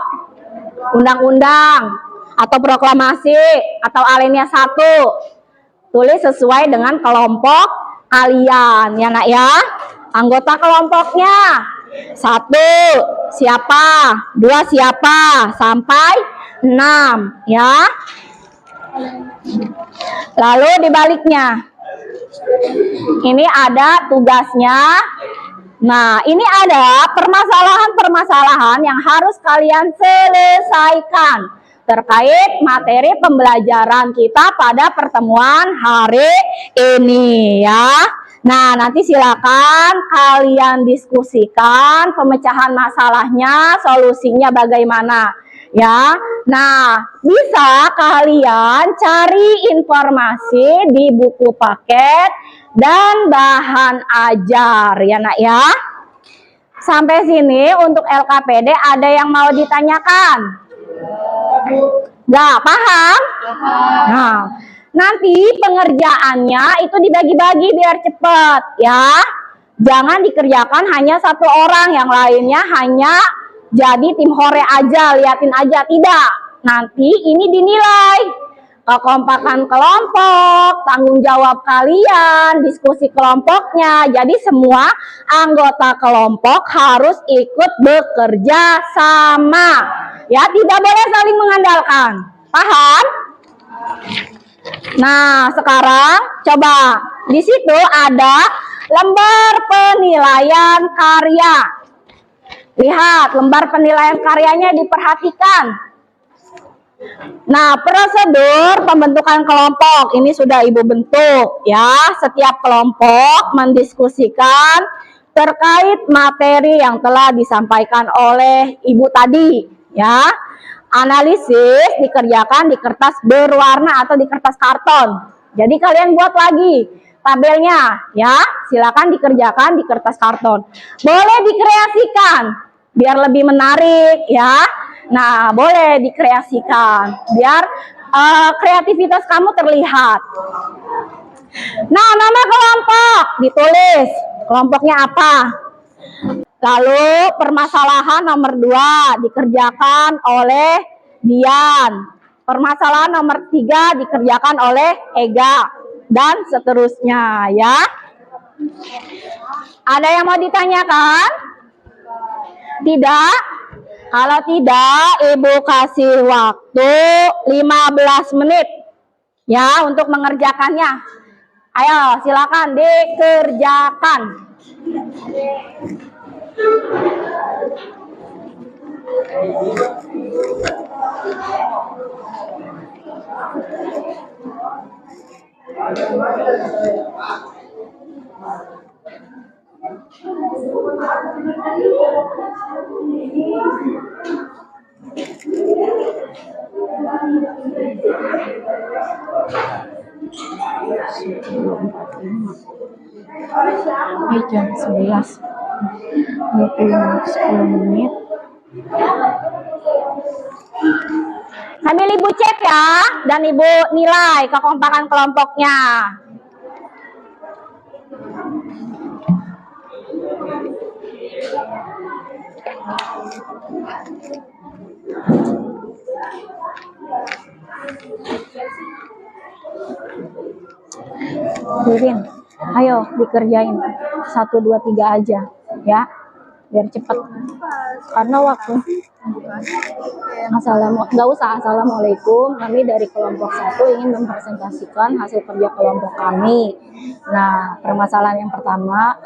undang-undang atau proklamasi atau Alenia 1. Tulis sesuai dengan kelompok kalian ya, Nak ya. Anggota kelompoknya 1 siapa, 2 siapa, sampai 6 ya. Lalu dibaliknya. Ini ada tugasnya. Nah, ini ada permasalahan-permasalahan yang harus kalian selesaikan terkait materi pembelajaran kita pada pertemuan hari ini ya. Nah, nanti silakan kalian diskusikan pemecahan masalahnya, solusinya bagaimana ya. Nah, bisa kalian cari informasi di buku paket dan bahan ajar ya, Nak ya. Sampai sini untuk LKPD ada yang mau ditanyakan? Nggak paham? Nah, nanti pengerjaannya itu dibagi-bagi biar cepat ya. Jangan dikerjakan hanya 1 orang, yang lainnya hanya jadi tim hore aja, liatin aja. Tidak, nanti ini dinilai kekompakan kelompok, tanggung jawab kalian, diskusi kelompoknya. Jadi semua anggota kelompok harus ikut bekerja sama. Ya, tidak boleh saling mengandalkan. Paham? Nah, sekarang coba di situ ada lembar penilaian karya. Lihat, lembar penilaian karyanya diperhatikan. Nah, prosedur pembentukan kelompok ini sudah Ibu bentuk ya. Setiap kelompok mendiskusikan terkait materi yang telah disampaikan oleh Ibu tadi ya. Analisis dikerjakan di kertas berwarna atau di kertas karton. Jadi kalian buat lagi tabelnya ya. Silakan dikerjakan di kertas karton. Boleh dikreasikan biar lebih menarik ya. Nah, boleh dikreasikan biar kreativitas kamu terlihat. Nah, nama kelompok ditulis. Kelompoknya apa? Lalu permasalahan nomor 2 dikerjakan oleh Dian. Permasalahan nomor 3 dikerjakan oleh Ega. Dan seterusnya ya. Ada yang mau ditanyakan? Tidak? Kalau tidak, Ibu kasih waktu 15 menit ya untuk mengerjakannya. Ayo, silakan dikerjakan. Jam 11. 10 menit. Sambil Ibu cek ya, dan Ibu nilai kekompakan kelompoknya. Ririn, ayo dikerjain 1, 2, 3 aja ya, biar cepet karena waktu. Nggak usah assalamualaikum, kami dari kelompok 1 ingin mempresentasikan hasil kerja kelompok kami. Nah, permasalahan yang pertama,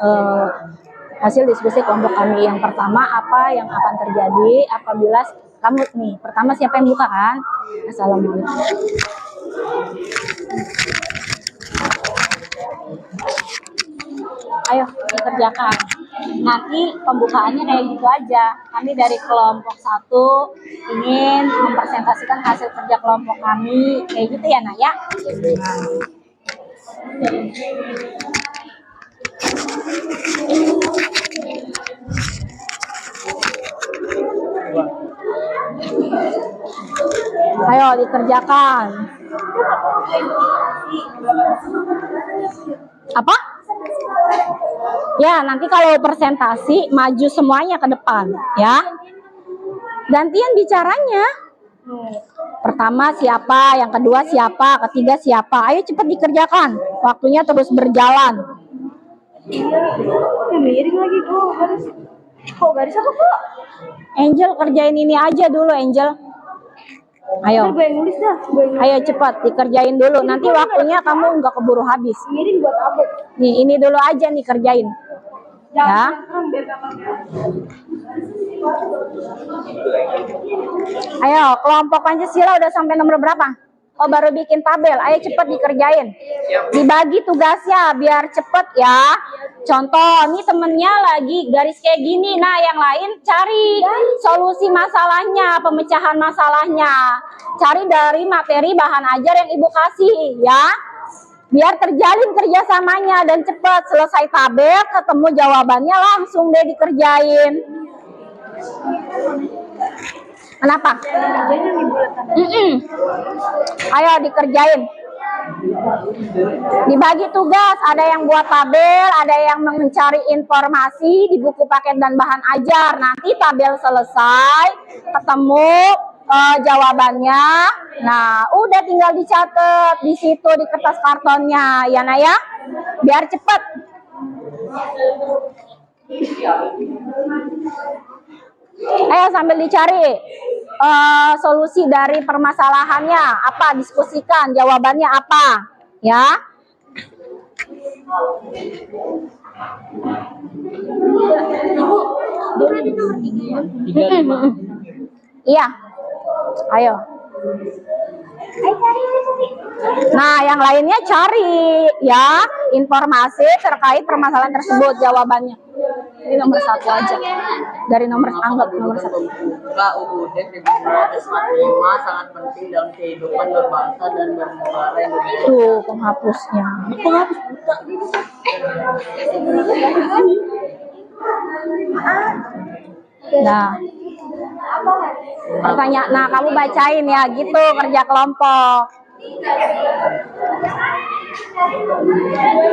hasil diskusi kelompok kami yang pertama, apa yang akan terjadi apabila kamu nih, pertama siapa yang buka kan? Assalamualaikum. Ayo dikerjakan. Nanti pembukaannya kayak gitu aja. Kami dari kelompok 1 ingin mempresentasikan hasil kerja kelompok kami. Kayak gitu ya, Nak ya. Ayo dikerjakan. Apa? Ya, nanti kalau presentasi maju semuanya ke depan ya. Gantian bicaranya. Pertama siapa, yang kedua siapa, ketiga siapa. Ayo cepat dikerjakan. Waktunya terus berjalan. Miring lagi garis. Kok garis apa kok? Angel kerjain ini aja dulu, Angel. Ayo. Gue yang nulis dah. Ayo cepat dikerjain dulu. Nanti waktunya kamu nggak keburu habis. Miring buat apa? Nih, ini dulu aja nih kerjain. Ya. Ayo, kelompok Pancasila udah sampai nomor berapa? Oh, baru bikin tabel. Ayo cepet dikerjain. Dibagi tugasnya biar cepet ya. Contoh, nih temennya lagi garis kayak gini. Nah, yang lain cari solusi masalahnya, pemecahan masalahnya. Cari dari materi bahan ajar yang Ibu kasih ya. Biar terjalin kerjasamanya dan cepat selesai tabel, ketemu jawabannya langsung deh dikerjain. Kenapa? Ayo dikerjain. Dibagi tugas, ada yang buat tabel, ada yang mencari informasi di buku paket dan bahan ajar. Nanti tabel selesai, ketemu jawabannya. Nah, udah tinggal dicatat di situ di kertas kartonnya, ya Naya, biar cepet. Ayo sambil dicari solusi dari permasalahannya apa, diskusikan jawabannya apa, ya. Iya. Ayo. Nah, yang lainnya cari ya informasi terkait permasalahan tersebut, jawabannya. Ini nomor 1 aja. Dari nomor anggap nomor 1. Pembuka UUD 1945 sangat penting dalam kehidupan berbangsa dan bernegara Indonesia. Tuh penghapusnya. Penghapus buta. Nah, pertanyaan. Nah, kamu bacain ya gitu kerja kelompok.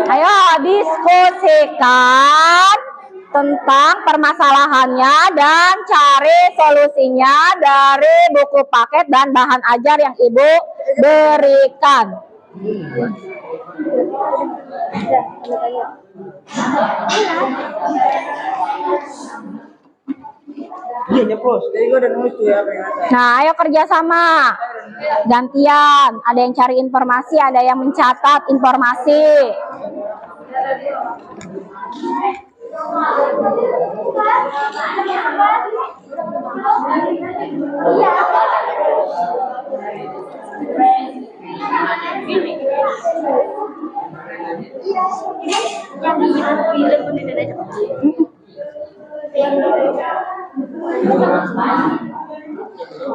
Ayo diskusikan tentang permasalahannya dan cari solusinya dari buku paket dan bahan ajar yang Ibu berikan. Iya nyeplos. Jadi gue udah nulis tuh ya peringatan. Nah, ayo kerjasama. Gantian. Ada yang cari informasi, ada yang mencatat informasi.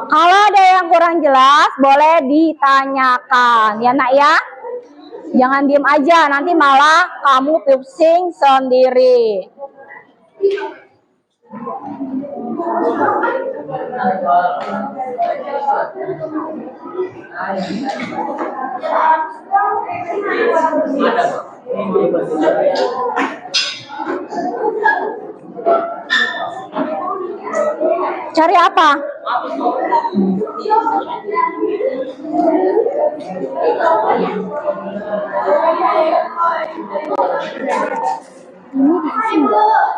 Kalau ada yang kurang jelas, boleh ditanyakan. Ya nak ya. Jangan diem aja, nanti malah kamu pusing sendiri. Cari apa?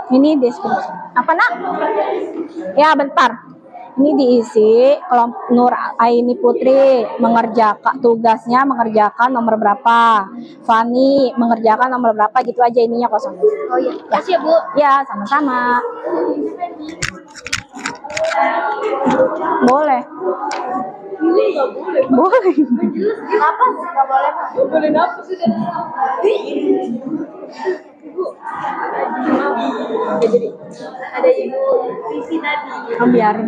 Ini deskripsi. Apa nak? Ya bentar. Ini diisi kelompok Nur Aini Putri mengerjakan tugasnya mengerjakan nomor berapa. Fani mengerjakan nomor berapa gitu aja ininya kosong. Oh iya. Makasih ya, Bu. Ya sama-sama. Boleh. Ini nggak boleh. Boleh. Kenapa nggak boleh? Gak boleh nafsu sudah. Jadi ada ibu visi tadi. Biarin.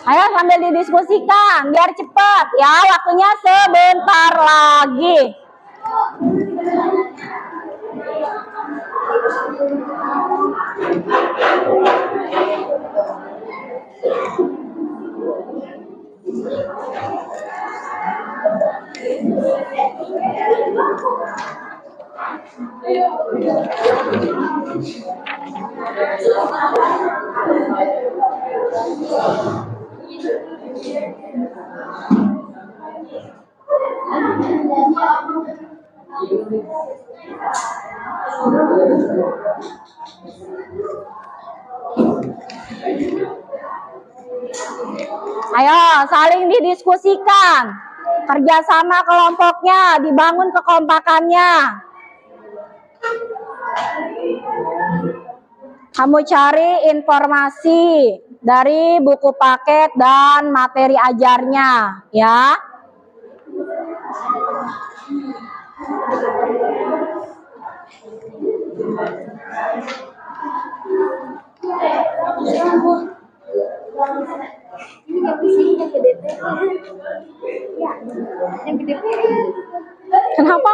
Ayo sambil didiskusikan biar cepet ya, waktunya sebentar lagi. Ayo saling didiskusikan. Kerjasama kelompoknya, dibangun kekompakannya. Kamu cari informasi dari buku paket dan materi ajarnya, ya. Ini nggak bisa yang gede. Ya, yang gede. Kenapa?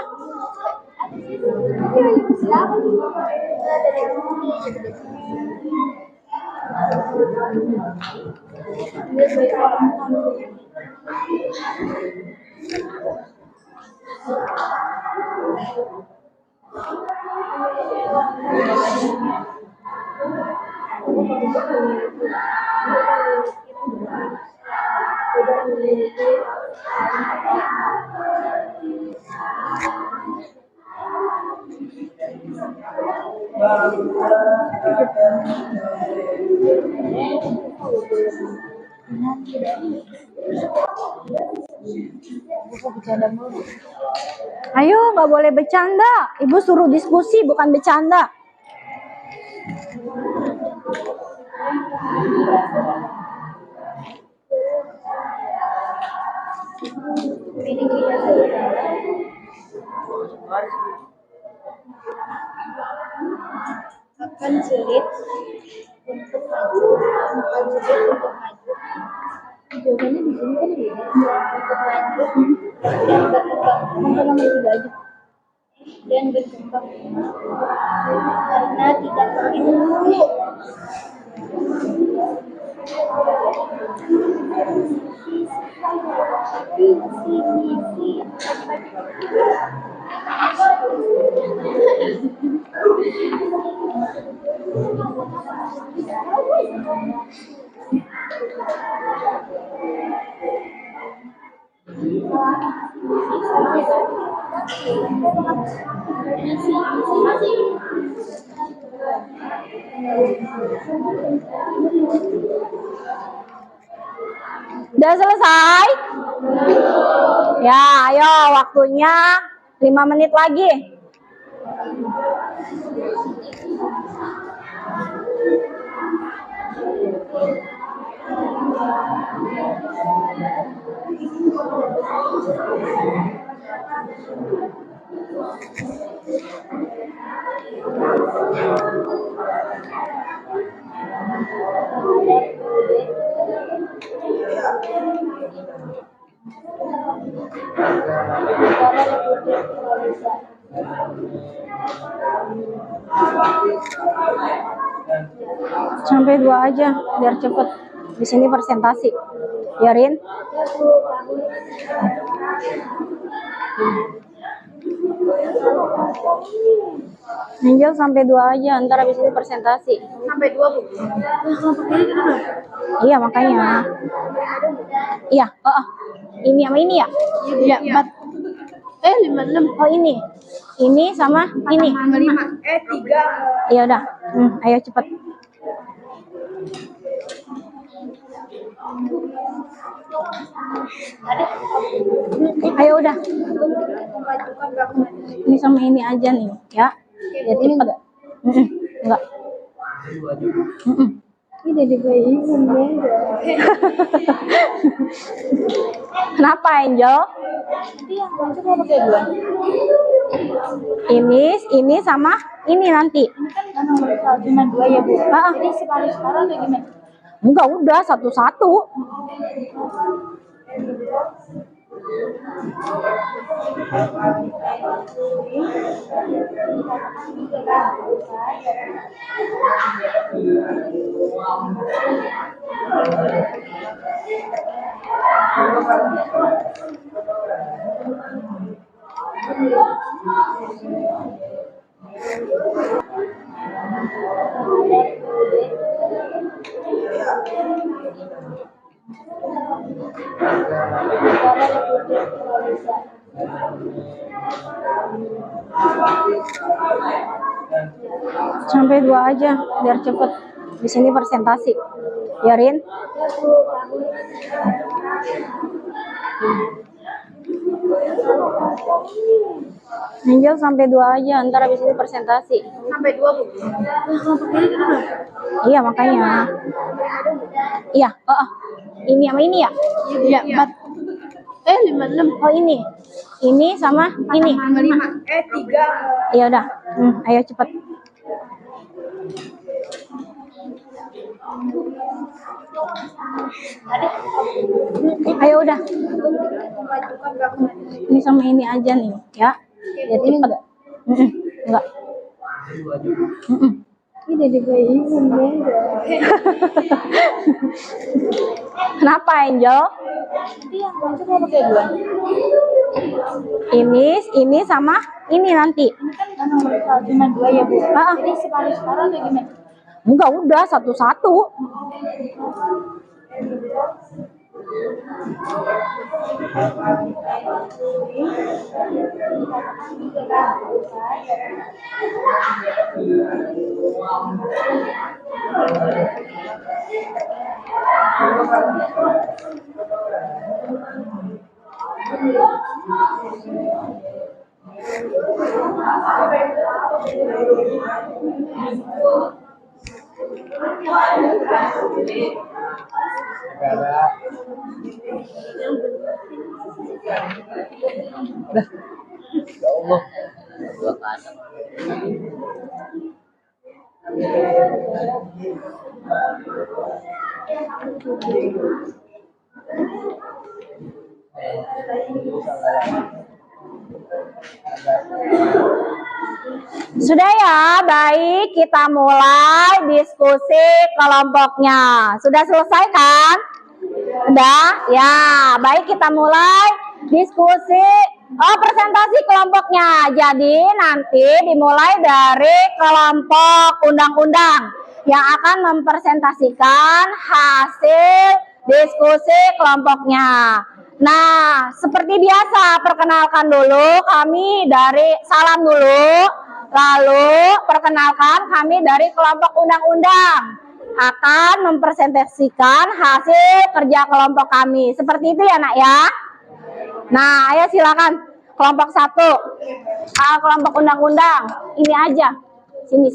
Siapa? Ayo, nggak boleh bercanda. Ibu suruh diskusi, bukan bercanda. Mensulit untuk maju. Mensulit untuk maju. Jawabannya di sini kan beda. Untuk maju dan berkembang. Nomor tiga aja. Dan berkembang karena tidak begitu. Udah selesai? Ya, ayo waktunya 5 menit lagi. Sampai 2 aja biar cepet. Di sini presentasi. Biarin. Angel sampai 2 aja, ntar habis ini presentasi. Sampai 2, Bu. Iya makanya. Iya, ini sama ini ya? Iya, 4. 56. Oh ini. Ini sama ini. 5. 3. Iya udah. Ayo cepet. Ayo udah. Ini sama ini aja nih, ya. Biar cepet. Enggak. Ini dari bayi beda. Kenapa Angel? Nanti yang masuk mau pakai 2. Ini sama ini nanti. Ini kan nomor cuma 2 ya, Bu. Jadi separuh-separuh atau gimana? Enggak, udah satu-satu. Sampai 2 aja biar cepet. Di sini presentasi. Biarin. Angel sampai 2 aja, ntar habis ini presentasi. Sampai 2, Bu. Iya makanya. Iya, ini sama ini ya? Iya, 4. 56. Oh ini. Ini sama ini. 5. 3. Iya udah. Ayo cepet. Ayo udah. Ini sama ini aja nih, ya. Biar cepet. Enggak. Ini dari bayi beda. Kenapa Angel? Nanti yang masuk mau pakai 2. Ini sama ini nanti. Ini kan nomor cuma 2 ya, Bu. Jadi separuh-separuh atau gimana? Enggak, udah satu-satu. Ya Allah. Dua kata. Sudah ya, baik, kita mulai diskusi kelompoknya. Sudah selesai kan? Sudah? Ya, baik, kita mulai diskusi presentasi kelompoknya. Jadi nanti dimulai dari kelompok undang-undang yang akan mempresentasikan hasil diskusi kelompoknya. Nah, seperti biasa, perkenalkan dulu kami dari salam dulu. Lalu perkenalkan kami dari kelompok undang-undang akan mempresentasikan hasil kerja kelompok kami. Seperti itu ya nak ya. Nah, ayo silakan kelompok 1. Kelompok undang-undang. Ini aja. Sini.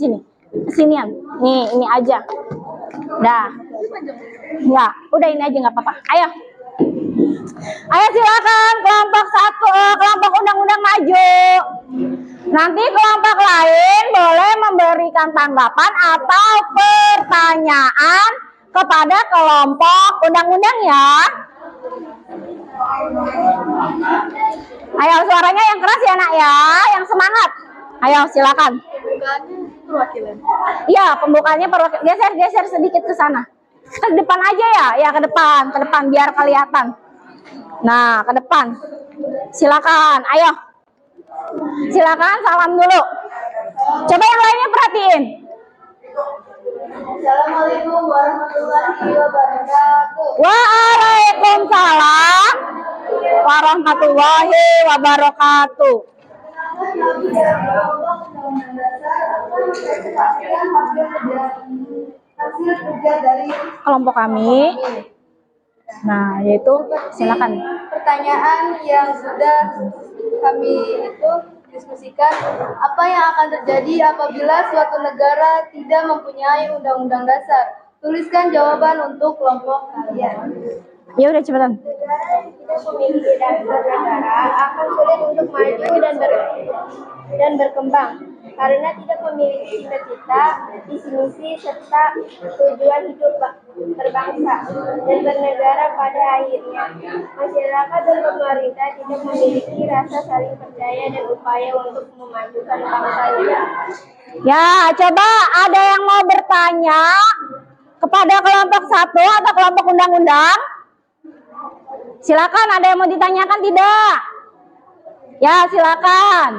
Sinian. Nih, ini aja. Dah. Ya, udah ini aja nggak apa-apa. Ayo. Ayo silakan kelompok 1, kelompok undang-undang maju. Nanti kelompok lain boleh memberikan tanggapan atau pertanyaan kepada kelompok undang-undang ya. Ayo suaranya yang keras ya nak ya, yang semangat. Ayo silakan. Iya, pembukaannya perwakilan. Geser sedikit ke sana. Ke depan aja ya, ya ke depan biar kelihatan. Nah, ke depan. Silakan, ayo. Silakan salam dulu. Coba yang lainnya perhatiin. Assalamualaikum warahmatullahi wabarakatuh. Waalaikumsalam warahmatullahi wabarakatuh. Hasil kerja dari Kelompok kami. Nah, yaitu silakan. pertanyaan yang sudah kami itu diskusikan, apa yang akan terjadi apabila suatu negara tidak mempunyai undang-undang dasar? Tuliskan jawaban untuk kelompok kalian. Ya udah cepetan. Negara yang tidak memiliki dasar negara akan sulit untuk maju dan berkembang karena tidak memiliki cita-cita, visi misi serta tujuan hidup berbangsa dan bernegara. Pada akhirnya, masyarakat dan pemerintah tidak memiliki rasa saling percaya dan upaya untuk memajukan bangsanya. Ya, coba ada yang mau bertanya kepada kelompok 1 atau kelompok undang-undang? Silakan, ada yang mau ditanyakan tidak? Ya, silakan.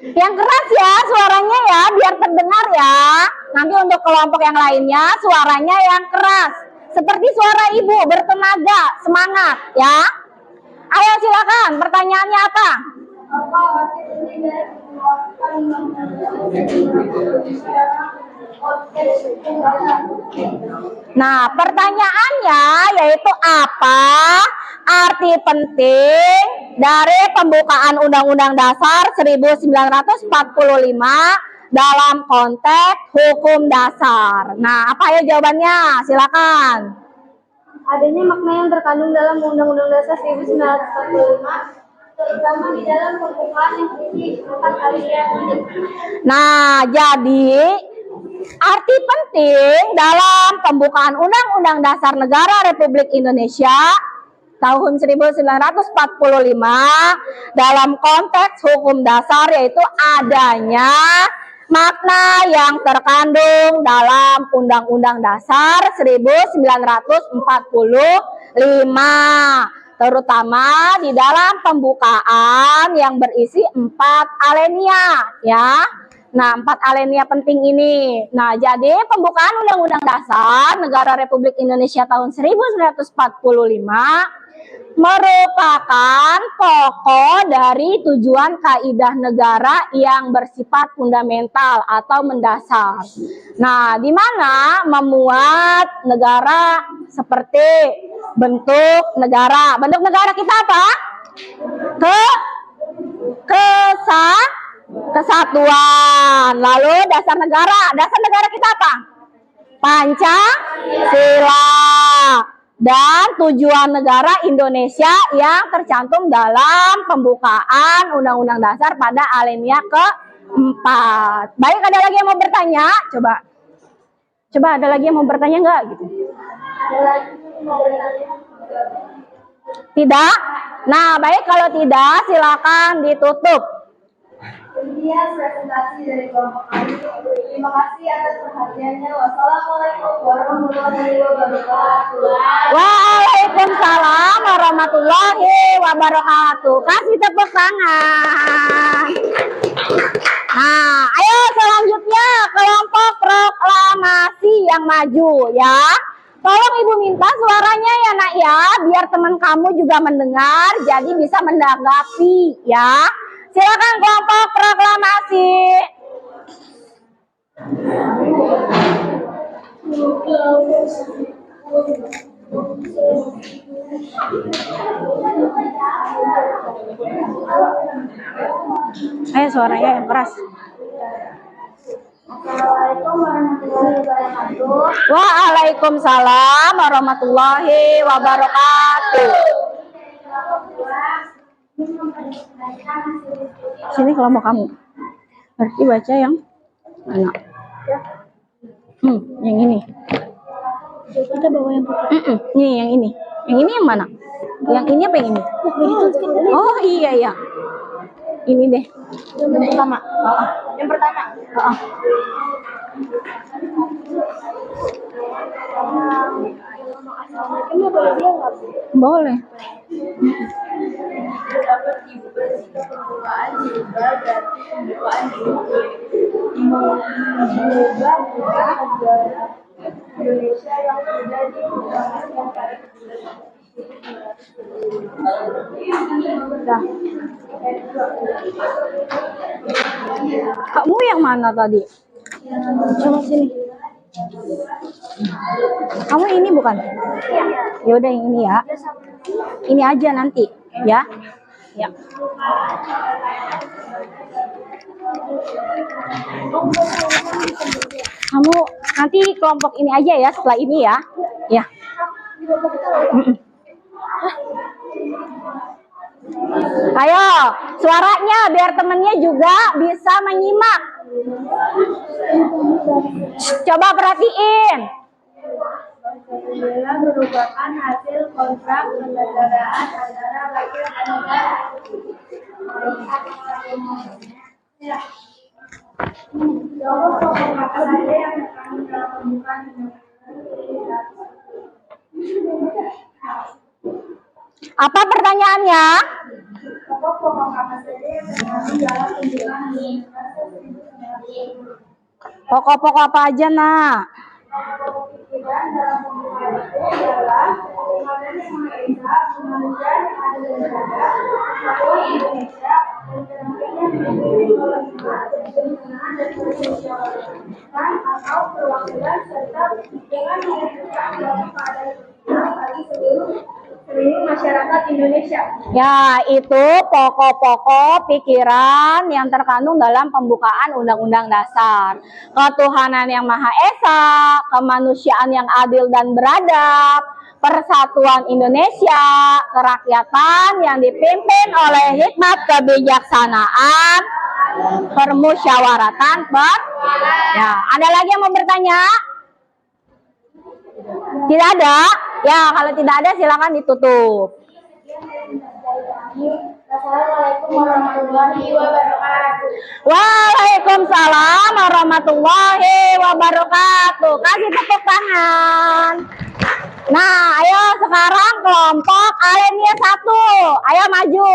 Yang keras ya suaranya ya, biar terdengar ya. Nanti untuk kelompok yang lainnya suaranya yang keras. Seperti suara ibu, bertenaga, semangat ya. Ayo silakan, pertanyaannya apa? Apa arti penting dari Nah, pertanyaannya yaitu apa arti penting dari pembukaan Undang-Undang Dasar 1945 dalam konteks hukum dasar. Nah, apa ya jawabannya? Silakan. adanya makna yang terkandung dalam Undang-Undang Dasar 1945, terutama di dalam pembukaan yang berisi 4 alinea. Nah, jadi arti penting dalam pembukaan Undang-Undang Dasar Negara Republik Indonesia tahun 1945 dalam konteks hukum dasar yaitu adanya makna yang terkandung dalam Undang-Undang Dasar 1945, terutama di dalam pembukaan yang berisi 4 alinea ya. Nah, 4 alinea penting ini. Nah, jadi pembukaan Undang-Undang Dasar Negara Republik Indonesia tahun 1945 merupakan pokok dari tujuan kaidah negara yang bersifat fundamental atau mendasar. Nah, di mana memuat negara seperti bentuk negara. Bentuk negara kita apa? Kesatuan. Lalu dasar negara. Dasar negara kita apa? Pancasila. Dan tujuan negara Indonesia yang tercantum dalam pembukaan Undang-Undang Dasar pada alinea 4. Baik, ada lagi yang mau bertanya? Coba ada lagi yang mau bertanya nggak gitu? Tidak? Nah, baik kalau tidak silakan ditutup. Demikian presentasi dari kelompok kami. Terima kasih atas perhatiannya. Wassalamualaikum warahmatullahi wabarakatuh. Waalaikumsalam warahmatullahi wabarakatuh. Kasih tepuk tangan. Nah, ayo selanjutnya kelompok proklamasi yang maju ya. Tolong Ibu minta suaranya ya nak ya, biar teman kamu juga mendengar, jadi bisa menanggapi ya. Silakan kelompok proklamasi. Ayo suaranya yang keras. Assalamualaikum warahmatullahi wabarakatuh. Waalaikumsalam warahmatullahi wabarakatuh. Sini kelompok kamu. Berarti baca yang mana? Yang ini. Kita bawa yang Nih yang ini. Yang ini yang mana? Yang ini apa yang ini? Oh iya ya. Ini deh. yang pertama. Yang pertama. Assalamualaikum boleh dia nggak? Boleh. Dapat dibuka pembukaan juga dari pembukaan mengubah negara Indonesia yang sudah dibubarkan yang pada Kamu yang mana tadi? Coba sini. Kamu ini bukan? Ya udah yang ini ya. Ini aja nanti ya. Ya. Kamu nanti kelompok ini aja ya setelah ini ya. Ya. Ayo, suaranya biar temennya juga bisa menyimak. Coba perhatiin. Pancasila merupakan hasil kontrak kenegaraan antara rakyat dan negara. Pokok-pokok apa saja yang terkandung dalam pembukaan Apa pertanyaannya? pokok-pokok apa saja yang terkandung dalam pembukaan Pokok-pokok apa aja, Nak? pikiran dalam pembukaan itu adalah Tuhan yang Maha Esa, kemanusiaan yang adil dan beradab, persatuan Indonesia, dan kerangkanya menjadi kebenaran dan permusyawaratan atau perwakilan serta dengan mewujudkan suatu keadaan bagi seluruh masyarakat Indonesia. Ya, itu pokok-pokok pikiran yang terkandung dalam pembukaan Undang-Undang Dasar. Ketuhanan yang Maha Esa, kemanusiaan yang adil dan beradab, persatuan Indonesia, kerakyatan yang dipimpin oleh hikmat kebijaksanaan, permusyawaratan, Ya, ada lagi yang mau bertanya? Tidak ada? Ya, kalau tidak ada silakan ditutup. Assalamualaikum warahmatullahi wabarakatuh. Waalaikumsalam warahmatullahi wabarakatuh. Kasih tepuk tangan. Nah, ayo sekarang kelompok Alenia 1. Ayo maju.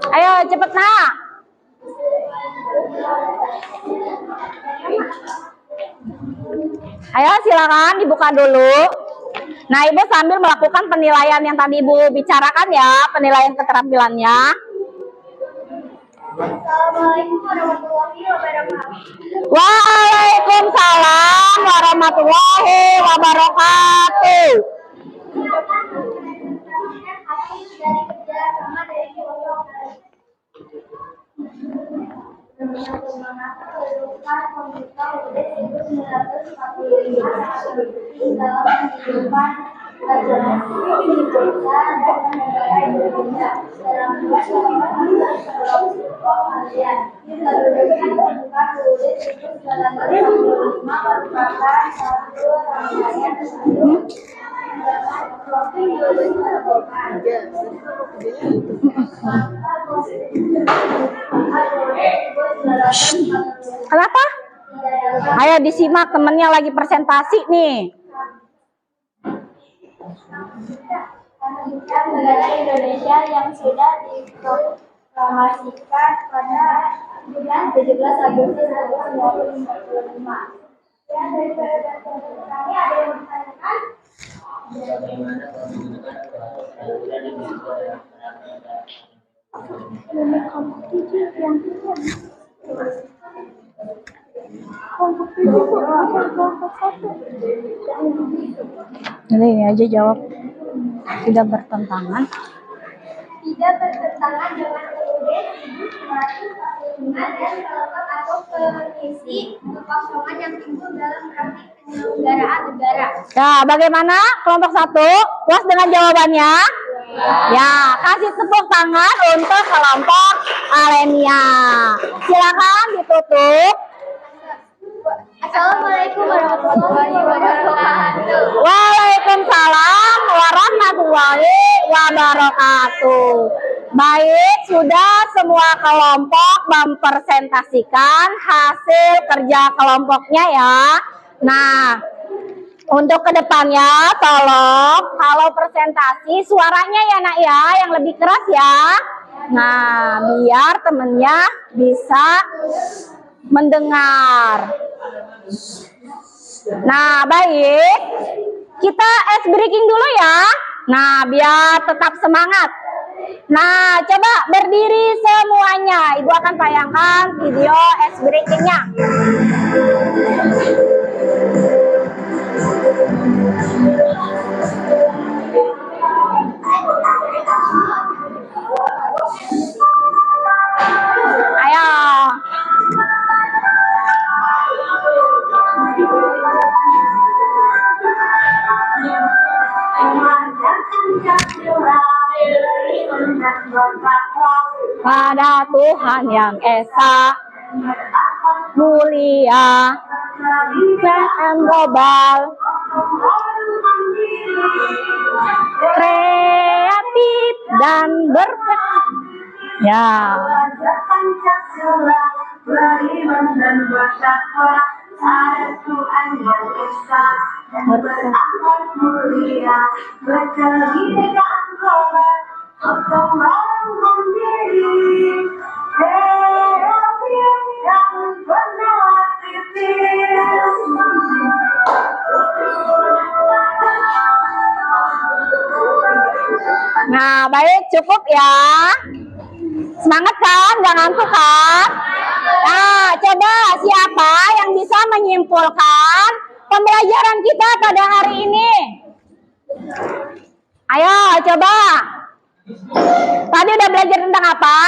Ayo cepet nak. Ayo silakan dibuka dulu. Nah, Ibu sambil melakukan penilaian yang tadi Ibu bicarakan ya, penilaian keterampilannya. Assalamualaikum warahmatullahi wabarakatuh. Waalaikumsalam warahmatullahi wabarakatuh. dengan semangat kehidupan Pemuda UUD 1945 terbukti dalam kehidupan bangsa dan negara Indonesia dalam dua harian. Kedudukan Pemuda UUD 1945 merupakan satu rangkaian Kenapa? Ayo disimak, temennya lagi presentasi nih. Kemerdekaan negara Indonesia yang sudah diproklamasikan pada bulan 17 Agustus 1945. Ya, dari kami ada yang bertanyakan? Bagaimana pembentukan peraturan yang dibuat dalam Ini aja jawab. Tidak bertentangan. Tidak bertentangan dengan UUD 1945 dan terletak atau mengisi kekosongan yang timbul dalam praktik penyelenggaraan negara. Ya, bagaimana kelompok 1? Puas dengan jawabannya? Ya, kasih tepuk tangan untuk kelompok Alenia. Silakan ditutup. Assalamualaikum warahmatullahi wabarakatuh. Waalaikumsalam warahmatullahi wabarakatuh. Baik, sudah semua kelompok mempresentasikan hasil kerja kelompoknya ya. Nah, untuk kedepannya tolong kalau presentasi suaranya ya nak ya, yang lebih keras ya. Nah, biar temennya bisa mendengar. Nah, baik. Kita ice breaking dulu ya. Nah, biar tetap semangat. Nah, coba berdiri semuanya. Ibu akan tayangkan video ice breakingnya. Ayo. Pada Tuhan yang esa, mulia, PM global, kreatif dan berpikir. Ya. Nah, baik, cukup ya. Semangat kan? Gak ngantuk kan? Nah, coba siapa yang bisa menyimpulkan pembelajaran kita pada hari ini? Ayo, coba. Tadi udah belajar tentang apa?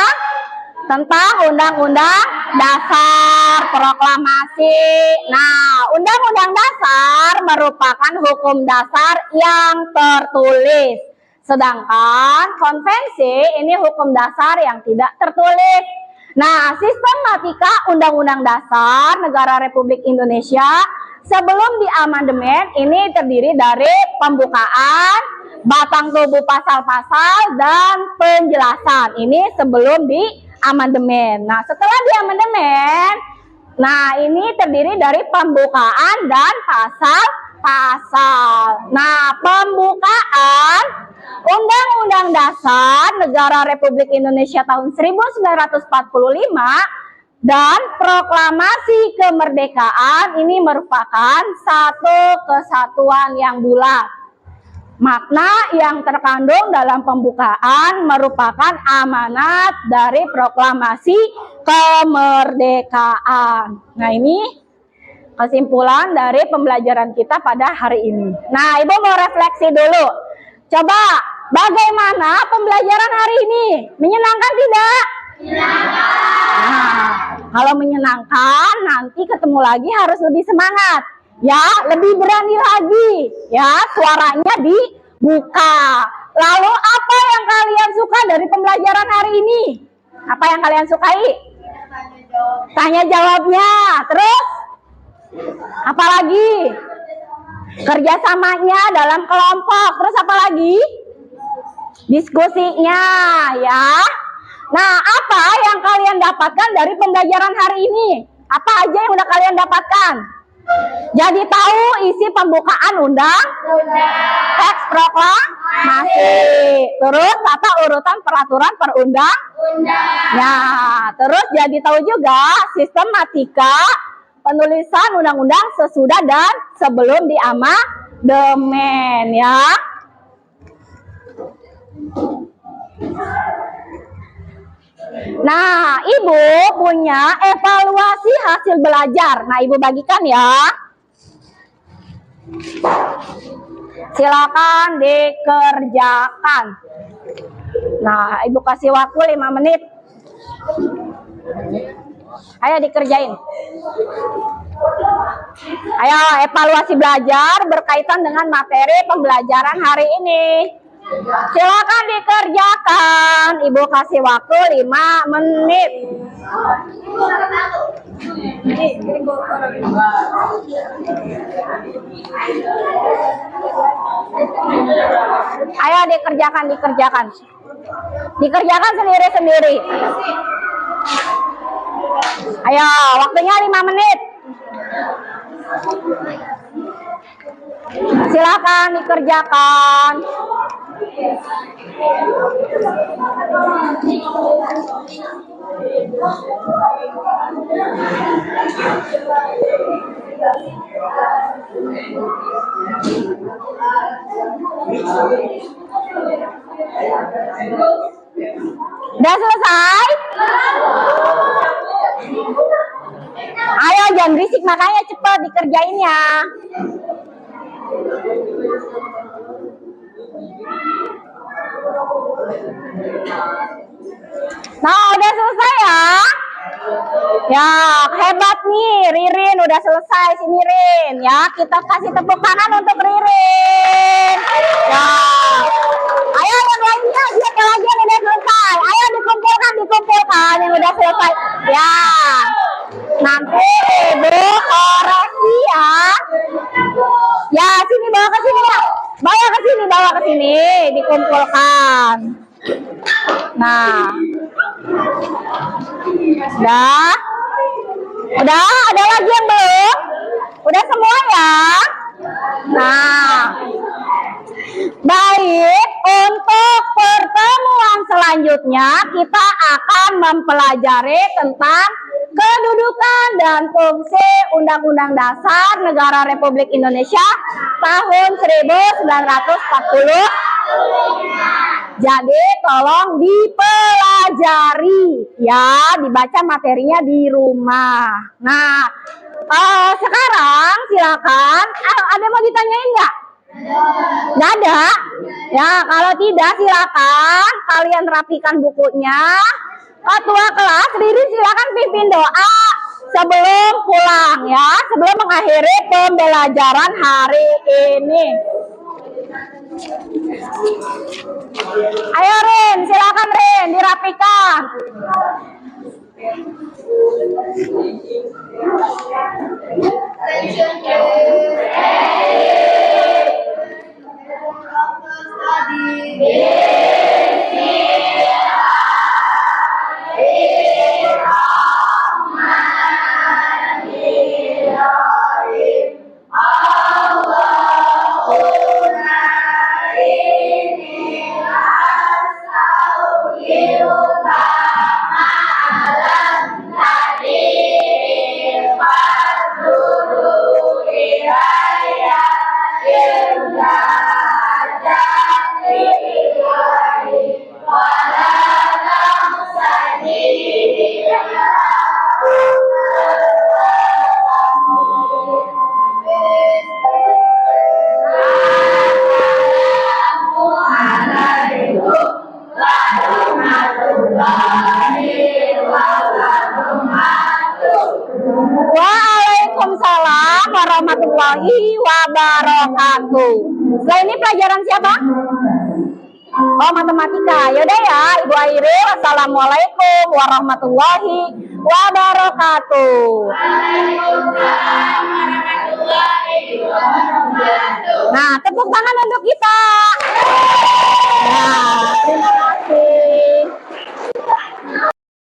Tentang Undang-Undang Dasar Proklamasi. Nah, Undang-Undang Dasar merupakan hukum dasar yang tertulis. Sedangkan konvensi ini hukum dasar yang tidak tertulis. Nah, sistematika Undang-Undang Dasar Negara Republik Indonesia sebelum diamandemen ini terdiri dari pembukaan, batang tubuh pasal-pasal, dan penjelasan. Ini sebelum diamandemen. Nah, setelah diamandemen, nah ini terdiri dari pembukaan dan pasal-pasal. Nah, pembukaan Undang-Undang Dasar Negara Republik Indonesia tahun 1945 dan Proklamasi Kemerdekaan ini merupakan satu kesatuan yang bulat. Makna yang terkandung dalam pembukaan merupakan amanat dari Proklamasi Kemerdekaan. Nah, ini kesimpulan dari pembelajaran kita pada hari ini. Nah, Ibu mau refleksi dulu. Coba, bagaimana pembelajaran hari ini? Menyenangkan tidak? Menyenangkan. Nah, Kalau menyenangkan, nanti ketemu lagi harus lebih semangat. Ya, lebih berani lagi. Ya, suaranya dibuka. Lalu apa yang kalian suka dari pembelajaran hari ini? Apa yang kalian sukai? Tanya jawabnya. Terus? Apa lagi? Kerjasamanya dalam kelompok. Terus apa lagi? Diskusinya, ya. Nah, apa yang kalian dapatkan dari pembelajaran hari ini? Apa aja yang udah kalian dapatkan? Jadi tahu isi pembukaan teks proklamasi. Terus tata urutan peraturan perundang. Nah, terus jadi tahu juga sistematika penulisan undang-undang sesudah dan sebelum diamandemen, ya. Nah, Ibu punya evaluasi hasil belajar. Nah, Ibu bagikan ya. Silakan dikerjakan. Nah, Ibu kasih waktu 5 menit. Ayo dikerjain. Ayo, evaluasi belajar berkaitan dengan materi pembelajaran hari ini. Silakan dikerjakan. Ibu kasih waktu 5 menit. Ayo dikerjakan. Dikerjakan sendiri-sendiri. Ayo, waktunya 5 menit. Silakan dikerjakan. Udah selesai? Ayo jangan berisik, makanya cepet dikerjainnya. Nah, udah selesai ya? Ya, hebat nih, Ririn udah selesai. Sini Rin, ya kita kasih tepuk tangan untuk Ririn. Ya, ayo yang lainnya, siapa lagi yang udah selesai? Ayo dikumpulkan yang udah selesai. Ya, nanti Ibu koreksi ya. Ya, sini bawa ke sini ya. Bawa ke sini, dikumpulkan. Nah, udah, ada lagi yang belum? Udah semua ya? Nah, baik, untuk pertemuan selanjutnya kita akan mempelajari tentang kedudukan dan fungsi Undang-Undang Dasar Negara Republik Indonesia tahun 1945. Jadi tolong dipelajari ya, dibaca materinya di rumah. Nah, sekarang silakan. Ada mau ditanyain nggak? Nggak ada? Ya, kalau tidak silakan kalian rapikan bukunya. Ketua kelas, Riri silakan pimpin doa sebelum pulang ya, sebelum mengakhiri pembelajaran hari ini. Ayo Rin, silakan Rin, dirapikan. warahmatullahi wabarakatuh. Setelah ini pelajaran siapa? Oh, matematika. Yaudah ya, Ibu Airil. Assalamualaikum warahmatullahi wabarakatuh. Nah, tepuk tangan untuk kita. Nah, terima kasih.